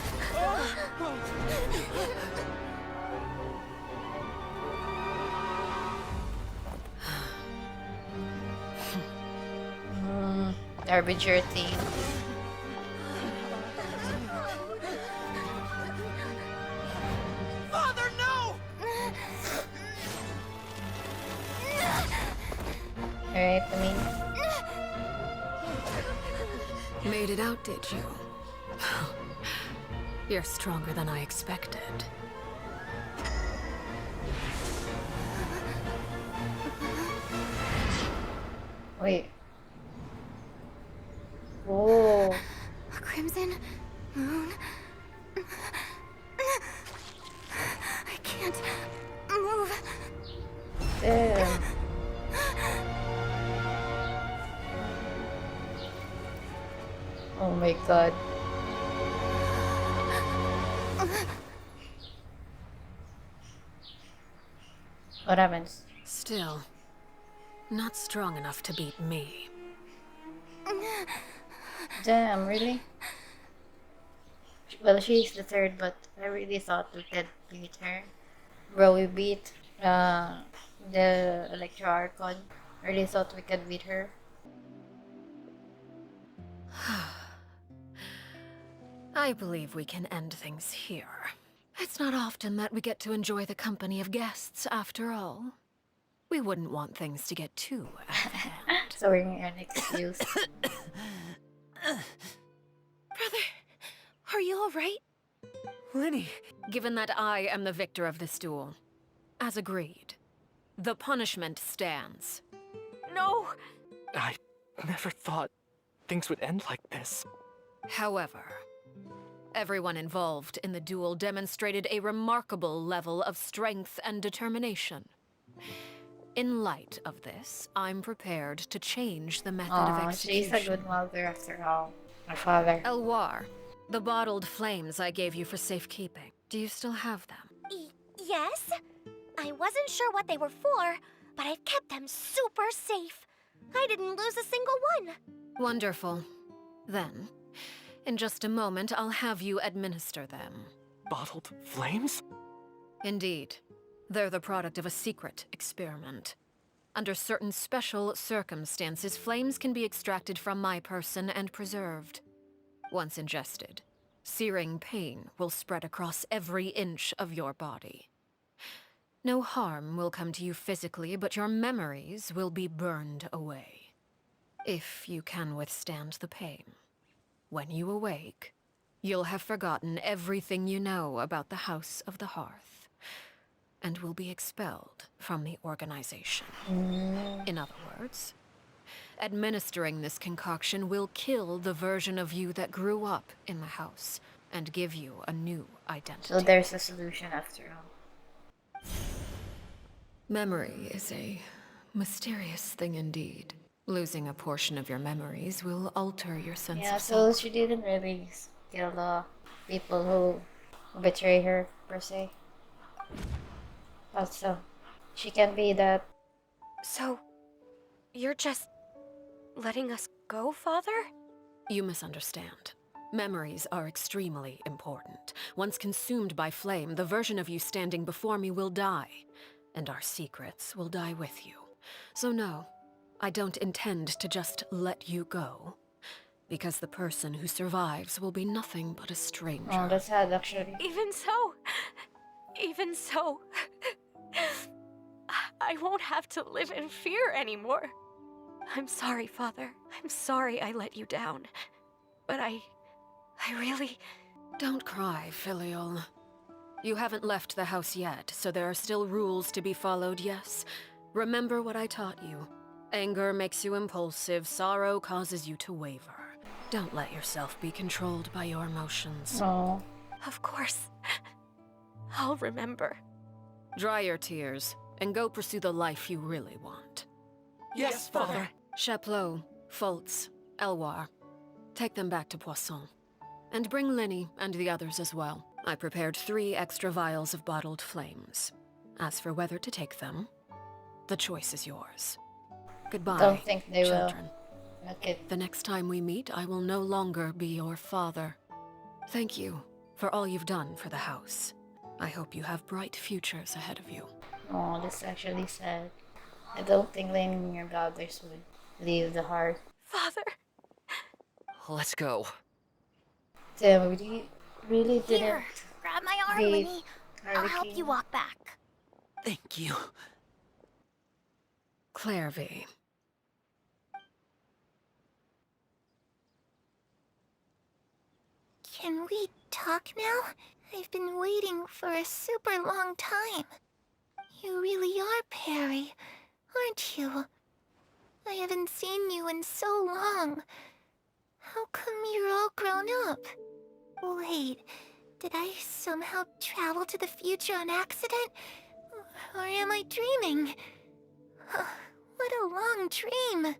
Harbinger theme.
Father, no!
Alright, I mean.
Made it out, did you? You're stronger than I expected.
Wait. Oh.
A crimson moon. I can't move.
Damn. Oh my god. What happens?
Still, not strong enough to beat me.
Damn, really? Well, she's the third, but I really thought we could beat her. Bro, we beat the Electro Archon. I really thought we could beat her.
I believe we can end things here. It's not often that we get to enjoy the company of guests, after all. We wouldn't want things to get too out of hand.
Sorry, an excuse.
Brother, are you alright?
Lyney, given that I am the victor of this duel, as agreed, the punishment stands.
No! I never thought things would end like this.
However, everyone involved in the duel demonstrated a remarkable level of strength and determination. In light of this, I'm prepared to change the method of execution.
She's a good mother after all. My father.
Elwar, the bottled flames I gave you for safekeeping, do you still have them?
Yes? I wasn't sure what they were for, but I've kept them super safe. I didn't lose a single one.
Wonderful. Then, in just a moment, I'll have you administer them.
Bottled flames?
Indeed. They're the product of a secret experiment. Under certain special circumstances, flames can be extracted from my person and preserved. Once ingested, searing pain will spread across every inch of your body. No harm will come to you physically, but your memories will be burned away. If you can withstand the pain. When you awake, you'll have forgotten everything you know about the House of the Hearth, and will be expelled from the organization. In other words, administering this concoction will kill the version of you that grew up in the house, and give you a new identity.
So there's a solution after all.
Memory is a mysterious thing indeed. Losing a portion of your memories will alter your sense
Yeah,
of
so
self.
she didn't really kill the people who betray her, per se. Also, she can be that.
So, you're just letting us go, Father?
You misunderstand. Memories are extremely important. Once consumed by flame, the version of you standing before me will die, and our secrets will die with you. So no, I don't intend to just let you go, because the person who survives will be nothing but a stranger.
Oh, that's sad, actually.
Even so, I won't have to live in fear anymore. I'm sorry, Father. I'm sorry I let you down. But I really...
Don't cry, Filial. You haven't left the house yet, so there are still rules to be followed, yes? Remember what I taught you. Anger makes you impulsive, sorrow causes you to waver. Don't let yourself be controlled by your emotions.
Oh.
Of course. I'll remember.
Dry your tears, and go pursue the life you really want.
Yes, Father.
Chaplot, Foltz, Elwar. Take them back to Poisson. And bring Lyney and the others as well. I prepared 3 extra vials of bottled flames. As for whether to take them, the choice is yours. Goodbye,
Don't think they
children.
will. Okay.
The next time we meet, I will no longer be your father. Thank you for all you've done for the house. I hope you have bright futures ahead of you.
Oh, that's actually sad. I don't think Lyney and your daughters would leave the hearth.
Father!
Let's go.
Damn, we really didn't.
Here, grab my arm,
leave
Lyney. I'll help you walk back.
Thank you.
Clervie.
Can we talk now? I've been waiting for a super long time. You really are Perry, aren't you? I haven't seen you in so long. How come you're all grown up? Wait, did I somehow travel to the future on accident? Or am I dreaming? What a long dream.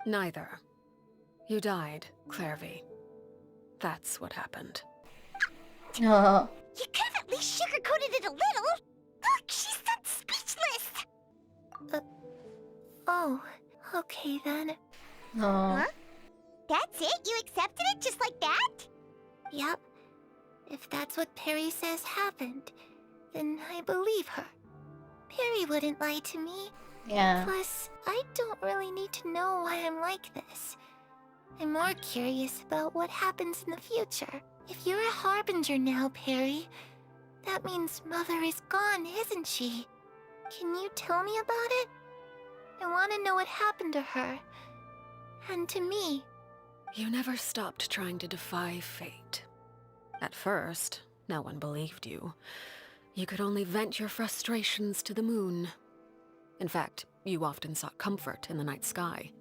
Neither. You died, Clervie. That's what happened.
Oh.
You could have at least sugarcoated it a little. Look, she's that speechless.
Oh, okay then.
No.
Huh? That's it? You accepted it just like that?
Yep. If that's what Perry says happened, then I believe her. Perry wouldn't lie to me.
Yeah.
Plus, I don't really need to know why I'm like this. I'm more curious about what happens in the future. If you're a Harbinger now, Perry, that means Mother is gone, isn't she? Can you tell me about it? I want to know what happened to her. And to me.
You never stopped trying to defy fate. At first, no one believed you. You could only vent your frustrations to the moon. In fact, you often sought comfort in the night sky.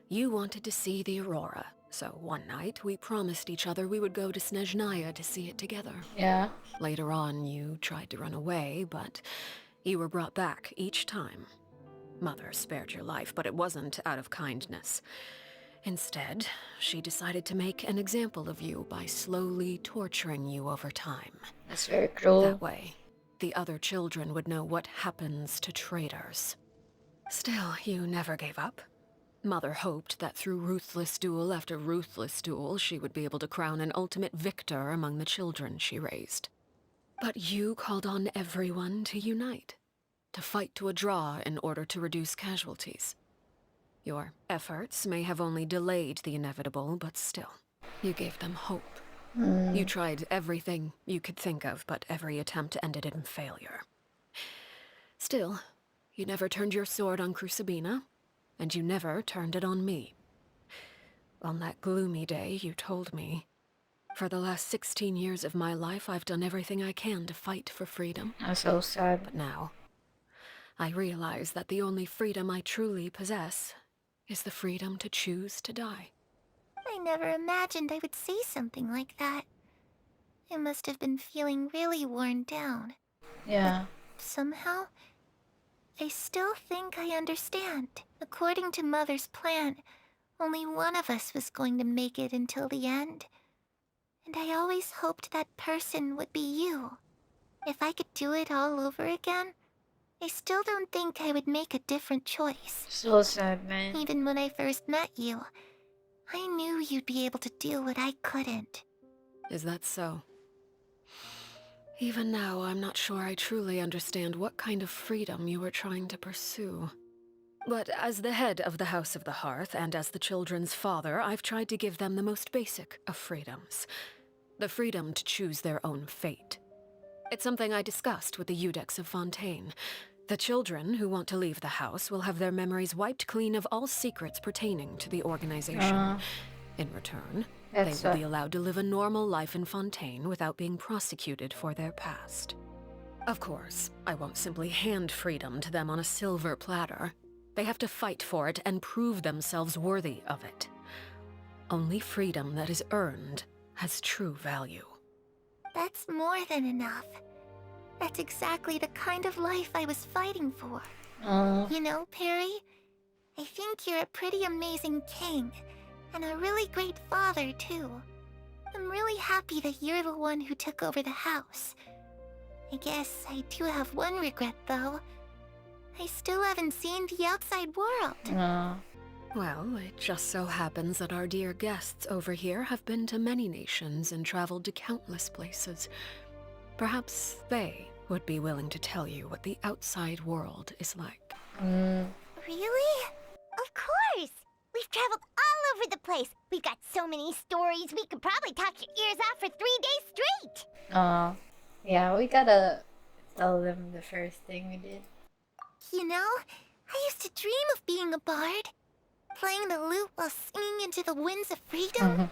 You wanted to see the aurora, so one night we promised each other we would go to Snezhnaya to see it together.
Yeah.
Later on, you tried to run away, but you were brought back each time. Mother spared your life, but it wasn't out of kindness. Instead, she decided to make an example of you by slowly torturing you over time.
That's very cruel.
That way, the other children would know what happens to traitors. Still, you never gave up. Mother hoped that through ruthless duel after ruthless duel, she would be able to crown an ultimate victor among the children she raised. But you called on everyone to unite, to fight to a draw in order to reduce casualties. Your efforts may have only delayed the inevitable, but still, you gave them hope. You tried everything you could think of, but every attempt ended in failure. Still, you never turned your sword on Crucibina, and you never turned it on me. On that gloomy day, you told me, for the last 16 years of my life, I've done everything I can to fight for freedom.
I'm so sad.
But now, I realize that the only freedom I truly possess is the freedom to choose to die.
I never imagined I would say something like that. I must have been feeling really worn down.
Yeah.
But somehow, I still think I understand. According to Mother's plan, only one of us was going to make it until the end. And I always hoped that person would be you. If I could do it all over again, I still don't think I would make a different choice.
So sad, man.
Even when I first met you, I knew you'd be able to do what I couldn't.
Is that so? Even now, I'm not sure I truly understand what kind of freedom you were trying to pursue. But as the head of the House of the Hearth, and as the children's father, I've tried to give them the most basic of freedoms. The freedom to choose their own fate. It's something I discussed with the Iudex of Fontaine. The children who want to leave the house will have their memories wiped clean of all secrets pertaining to the organization. In return, they will be allowed to live a normal life in Fontaine without being prosecuted for their past. Of course, I won't simply hand freedom to them on a silver platter. They have to fight for it and prove themselves worthy of it. Only freedom that is earned has true value.
That's more than enough. That's exactly the kind of life I was fighting for. You know, Perry, I think you're a pretty amazing king, and a really great father, too. I'm really happy that you're the one who took over the house. I guess I do have one regret, though. I still haven't seen the outside world.
Well, it just so happens that our dear guests over here have been to many nations and traveled to countless places. Perhaps they would be willing to tell you what the outside world is like.
Really? Of course! We've traveled all over the place. We've got so many stories, we could probably talk your ears off for 3 days straight.
Yeah, we gotta tell them the first thing we did.
You know, I used to dream of being a bard. Playing the lute while singing into the winds of freedom.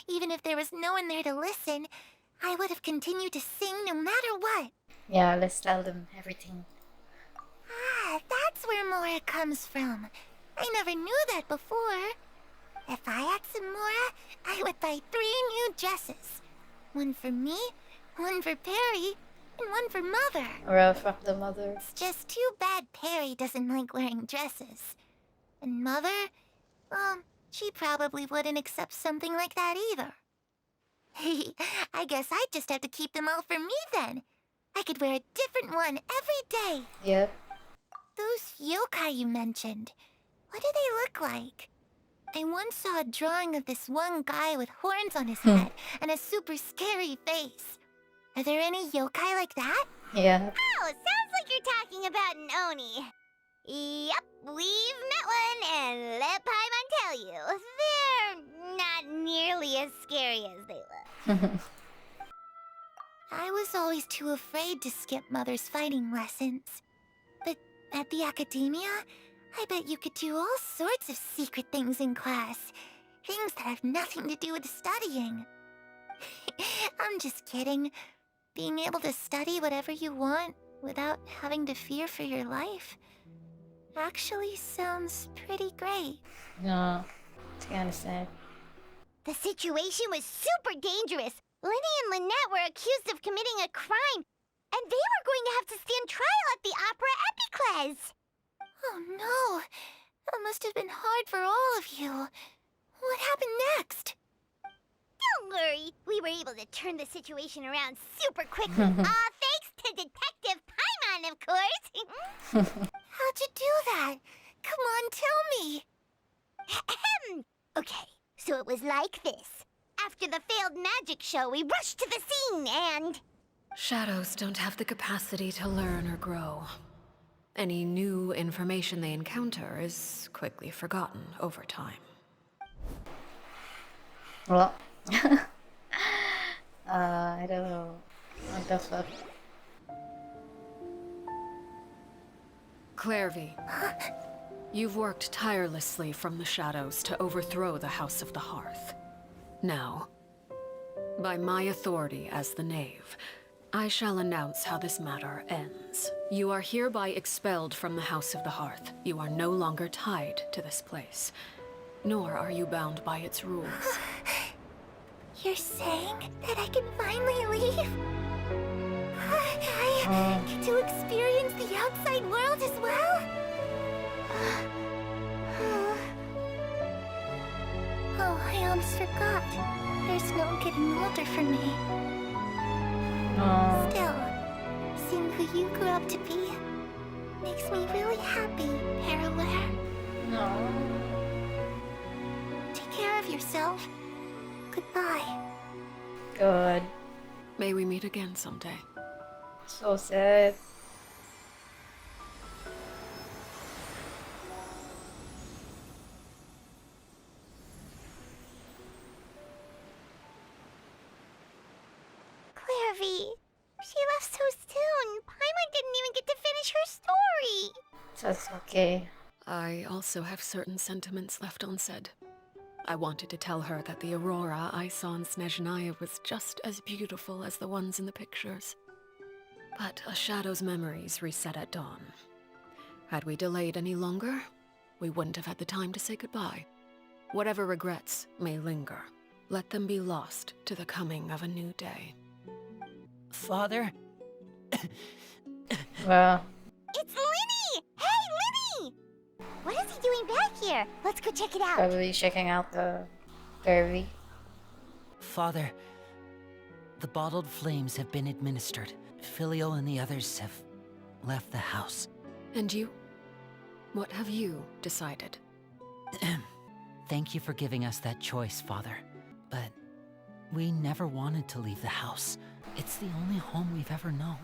Even if there was no one there to listen, I would have continued to sing no matter what.
Yeah, let's tell them everything.
Ah, that's where Mora comes from. I never knew that before. If I had some Mora, I would buy 3 new dresses. One for me, one for Perry, and one for Mother.
Or fuck the mother.
It's just too bad Perry doesn't like wearing dresses. And Mother, well, she probably wouldn't accept something like that either. I guess I'd just have to keep them all for me then. I could wear a different one every day.
Yep.
Those yokai you mentioned, what do they look like? I once saw a drawing of this one guy with horns on his head and a super scary face. Are there any yokai like that?
Yeah.
Oh, sounds like you're talking about an Oni. Yep, we've met one, and let Paimon tell you, they're not nearly as scary as they look.
I was always too afraid to skip Mother's fighting lessons. But at the academia, I bet you could do all sorts of secret things in class. Things that have nothing to do with studying. I'm just kidding. Being able to study whatever you want without having to fear for your life actually sounds pretty great.
No, it's kinda sad.
The situation was super dangerous. Lyney and Lynette were accused of committing a crime, and they were going to have to stand trial at the Opera Epicles.
Oh no, that must have been hard for all of you. What happened next?
Don't worry, we were able to turn the situation around super quickly. All thanks to Detective Paimon, of course.
How'd you do that? Come on, tell me.
Okay, so it was like this. After the failed magic show, we rushed to the scene and...
Shadows don't have the capacity to learn or grow. Any new information they encounter is quickly forgotten over time.
Well, I don't know. What the fuck?
Clervie, you've worked tirelessly from the shadows to overthrow the House of the Hearth. Now, by my authority as the Knave, I shall announce how this matter ends. You are hereby expelled from the House of the Hearth. You are no longer tied to this place, nor are you bound by its rules.
You're saying that I can finally leave? I get to experience the outside world as well? Oh, I almost forgot. There's no getting older for me. Still, seeing who you grew up to be makes me really happy, Peruere.
No.
Take care of yourself. Goodbye.
God.
May we meet again someday.
So sad.
Clervie, she left so soon. Paimon didn't even get to
That's okay.
I also have certain sentiments left unsaid. I wanted to tell her that the aurora I saw in Snezhnaya was just as beautiful as the ones in the pictures. But a shadow's memories reset at dawn. Had we delayed any longer, we wouldn't have had the time to say goodbye. Whatever regrets may linger, let them be lost to the coming of a new day.
Father?
Well,
It's Lyney! Hey, Lyney! What is he doing back here? Let's go check it out.
probably checking out the Clervie.
Father, the bottled flames have been administered. Filial and the others have left the house.
And you? What have you decided?
Thank you for giving us that choice, Father. But we never wanted to leave the house. It's the only home we've ever known.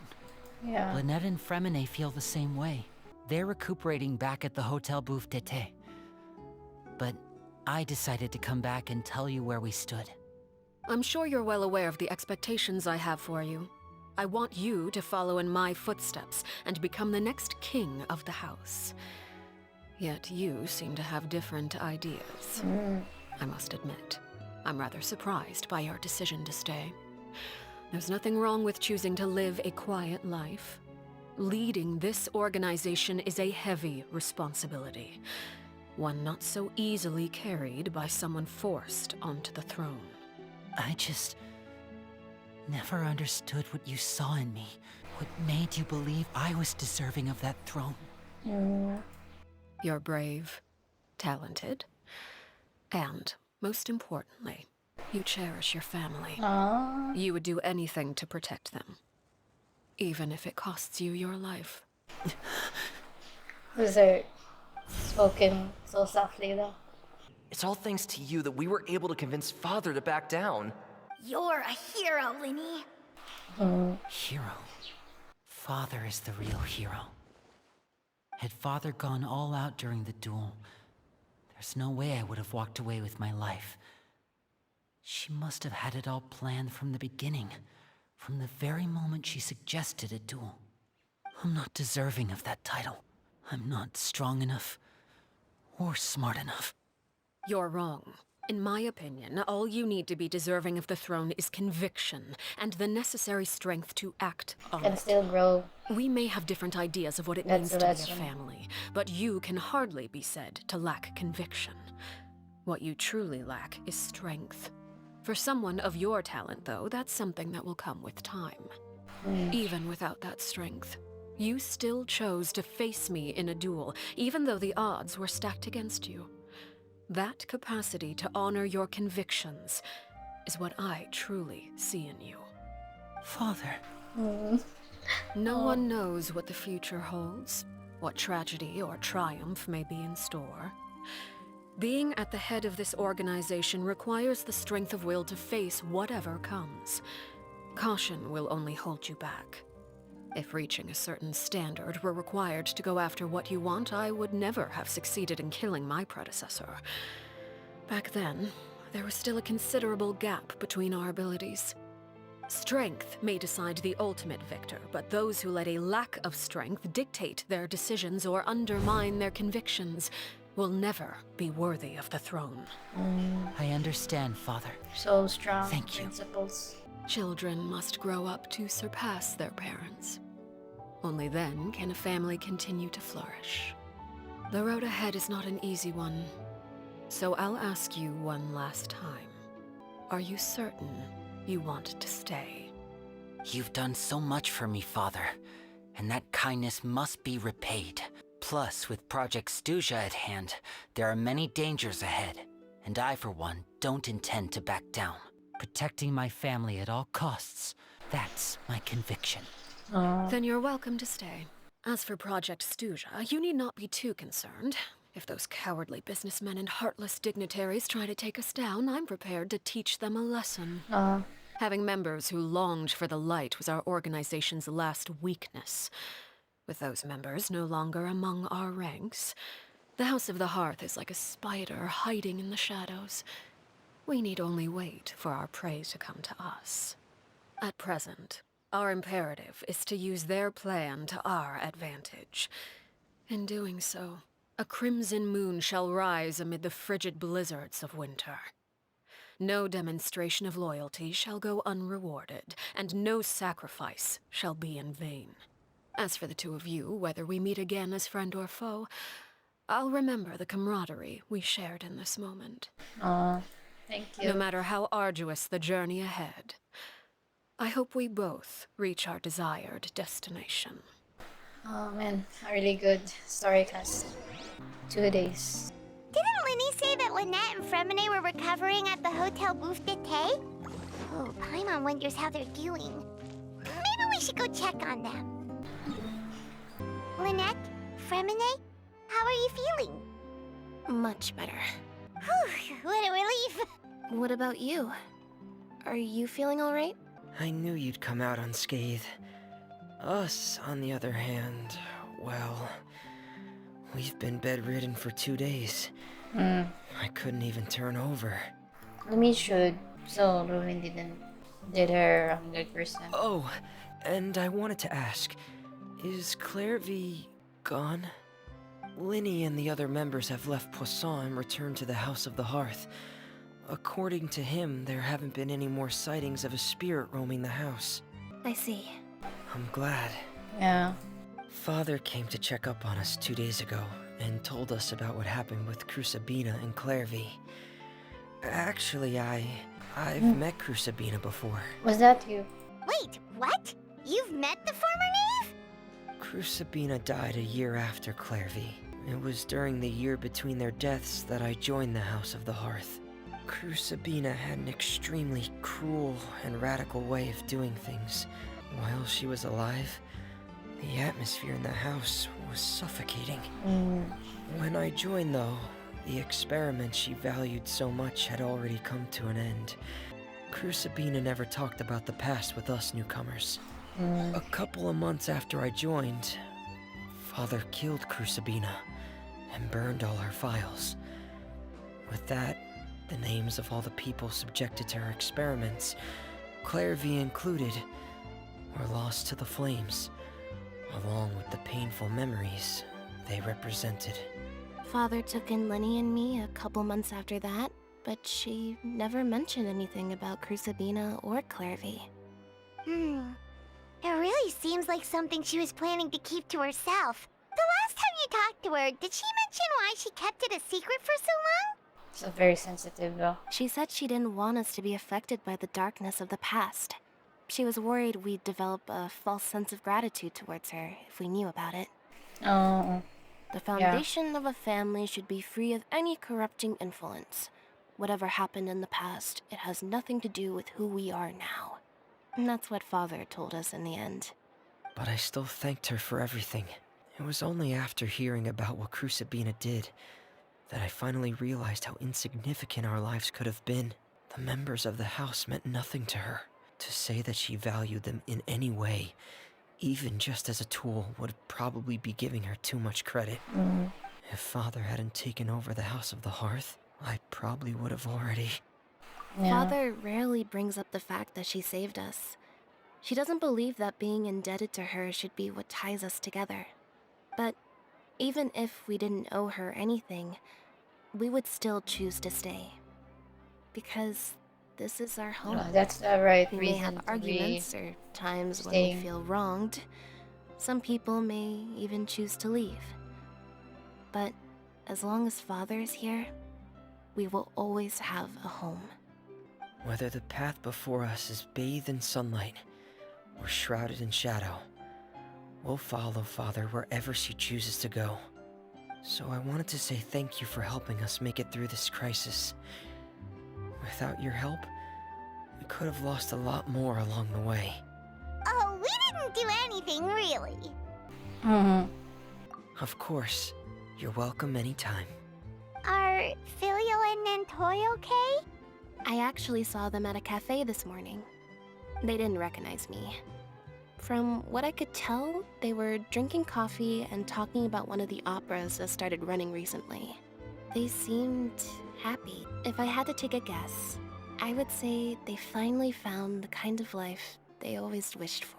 Yeah.
Lynette and Fremine feel the same way. They're recuperating back at the Hotel Bouffe d'été. But I decided to come back and tell you where we stood.
I'm sure you're well aware of the expectations I have for you. I want you to follow in my footsteps and become the next king of the house. Yet you seem to have different ideas. I must admit, I'm rather surprised by your decision to stay. There's nothing wrong with choosing to live a quiet life. Leading this organization is a heavy responsibility, one not so easily carried by someone forced onto the throne.
I just never understood what you saw in me. What made you believe I was deserving of that throne?
You're brave, talented, and, most importantly, you cherish your family.
Aww.
You would do anything to protect them, even if it costs you your life.
Those are spoken so softly though.
It's all thanks to you that we were able to convince Father to back down.
You're a hero, Lyney.
Hero. Father is the real hero. Had Father gone all out during the duel, there's no way I would have walked away with my life. She must have had it all planned from the beginning, from the very moment she suggested a duel. I'm not deserving of that title. I'm not strong enough or smart enough.
You're wrong. In my opinion, all you need to be deserving of the throne is conviction and the necessary strength to act on
Can
it.
still grow.
We may have different ideas of what it
That's
means to be a
legend.
family, but you can hardly be said to lack conviction. What you truly lack is strength. For someone of your talent, though, that's something that will come with time. Even without that strength, you still chose to face me in a duel, even though the odds were stacked against you. That capacity to honor your convictions is what I truly see in you.
Father.
No one knows what the future holds, what tragedy or triumph may be in store. Being at the head of this organization requires the strength of will to face whatever comes. Caution will only hold you back. If reaching a certain standard were required to go after what you want, I would never have succeeded in killing my predecessor. Back then, there was still a considerable gap between our abilities. Strength may decide the ultimate victor, but those who let a lack of strength dictate their decisions or undermine their convictions will never be worthy of the throne.
I understand, Father.
So strong.
Thank you.
Principles.
Children must grow up to surpass their parents. Only then can a family continue to flourish. The road ahead is not an easy one, so I'll ask you one last time. Are you certain you want to stay?
You've done so much for me, Father, and that kindness must be repaid. Plus, with Project Stuja at hand, there are many dangers ahead, and I, for one, don't intend to back down. Protecting my family at all costs, that's my conviction.
Then you're welcome to stay. As for Project Stuja, you need not be too concerned. If those cowardly businessmen and heartless dignitaries try to take us down, I'm prepared to teach them a lesson. Having members who longed for the light was our organization's last weakness. With those members no longer among our ranks, the House of the Hearth is like a spider hiding in the shadows. We need only wait for our prey to come to us. At present, our imperative is to use their plan to our advantage. In doing so, a crimson moon shall rise amid the frigid blizzards of winter. No demonstration of loyalty shall go unrewarded, and no sacrifice shall be in vain. As for the two of you, whether we meet again as friend or foe, I'll remember the camaraderie we shared in this moment.
Thank you.
No matter how arduous the journey ahead, I hope we both reach our desired destination.
Oh man, a really good story cast. 2 days.
Didn't Lyney say that Lynette and Fremine were recovering at the Hotel Booth d'été? Oh, Paimon wonders how they're doing. Maybe we should go check on them. Lynette? Fremine? How are you feeling?
Much better.
Whew, what a relief!
What about you? Are you feeling alright?
I knew you'd come out unscathed. Us, on the other hand, well, we've been bedridden for 2 days. I couldn't even turn over.
Lumine should. So Lumine did her 100%.
Oh, and I wanted to ask, is Clervie gone? Lyney and the other members have left Poisson and returned to the House of the Hearth. According to him, there haven't been any more sightings of a spirit roaming the house.
I see.
I'm glad.
Yeah.
Father came to check up on us 2 days ago and told us about what happened with Crucibina and Clervie. Actually, I've met Crucibina before.
Was that you?
Wait, what? You've met the former knave?
Crucibina died a year after Clervie. It was during the year between their deaths that I joined the House of the Hearth. Crucibina had an extremely cruel and radical way of doing things. While she was alive, the atmosphere in the house was suffocating. When I joined, though, the experiment she valued so much had already come to an end. Crucibina never talked about the past with us newcomers. A couple of months after I joined, Father killed Crucibina and burned all her files. With that, the names of all the people subjected to her experiments, Clervie included, were lost to the flames, along with the painful memories they represented.
Father took in Lyney and me a couple months after that, but she never mentioned anything about Crucibina or Clervie.
It really seems like something she was planning to keep to herself. The last time you talked to her, did she mention why she kept it a secret for so long?
So very sensitive though.
She said she didn't want us to be affected by the darkness of the past. She was worried we'd develop a false sense of gratitude towards her if we knew about it.
Oh.
The foundation of a family should be free of any corrupting influence. Whatever happened in the past, it has nothing to do with who we are now. And that's what Father told us in the end.
But I still thanked her for everything. It was only after hearing about what Crucibina did that I finally realized how insignificant our lives could have been. The members of the house meant nothing to her. To say that she valued them in any way, even just as a tool, would probably be giving her too much credit. If Father hadn't taken over the House of the Hearth, I probably would have already...
Father rarely brings up the fact that she saved us. She doesn't believe that being indebted to her should be what ties us together. But even if we didn't owe her anything, we would still choose to stay. Because this is our home.
No, that's the right
we
reason
may have
to
arguments
be
or times
staying.
when we feel wronged. Some people may even choose to leave. But as long as Father is here, we will always have a home.
Whether the path before us is bathed in sunlight or shrouded in shadow, we'll follow Father wherever she chooses to go. So I wanted to say thank you for helping us make it through this crisis. Without your help, we could have lost a lot more along the way.
Oh, we didn't do anything, really.
Of course. You're welcome anytime.
Are Filial and Nantoy okay?
I actually saw them at a cafe this morning. They didn't recognize me. From what I could tell, they were drinking coffee and talking about one of the operas that started running recently. They seemed happy. If I had to take a guess, I would say they finally found the kind of life they always wished for.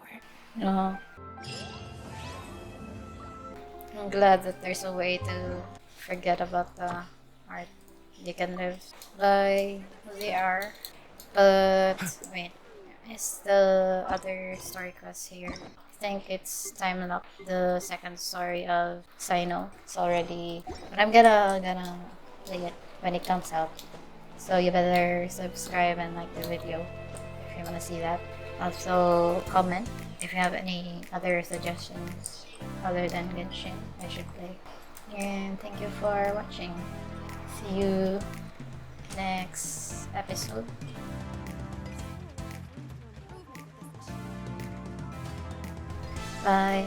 I'm glad that there's a way to forget about the art. You can live by who they are. But wait, is the other story quest here? I think it's time lock, the second story of Sino. It's already, but I'm gonna play it when it comes out. So you better subscribe and like the video if you wanna see that. Also comment if you have any other suggestions other than Genshin I should play. And thank you for watching. See you next episode. Bye.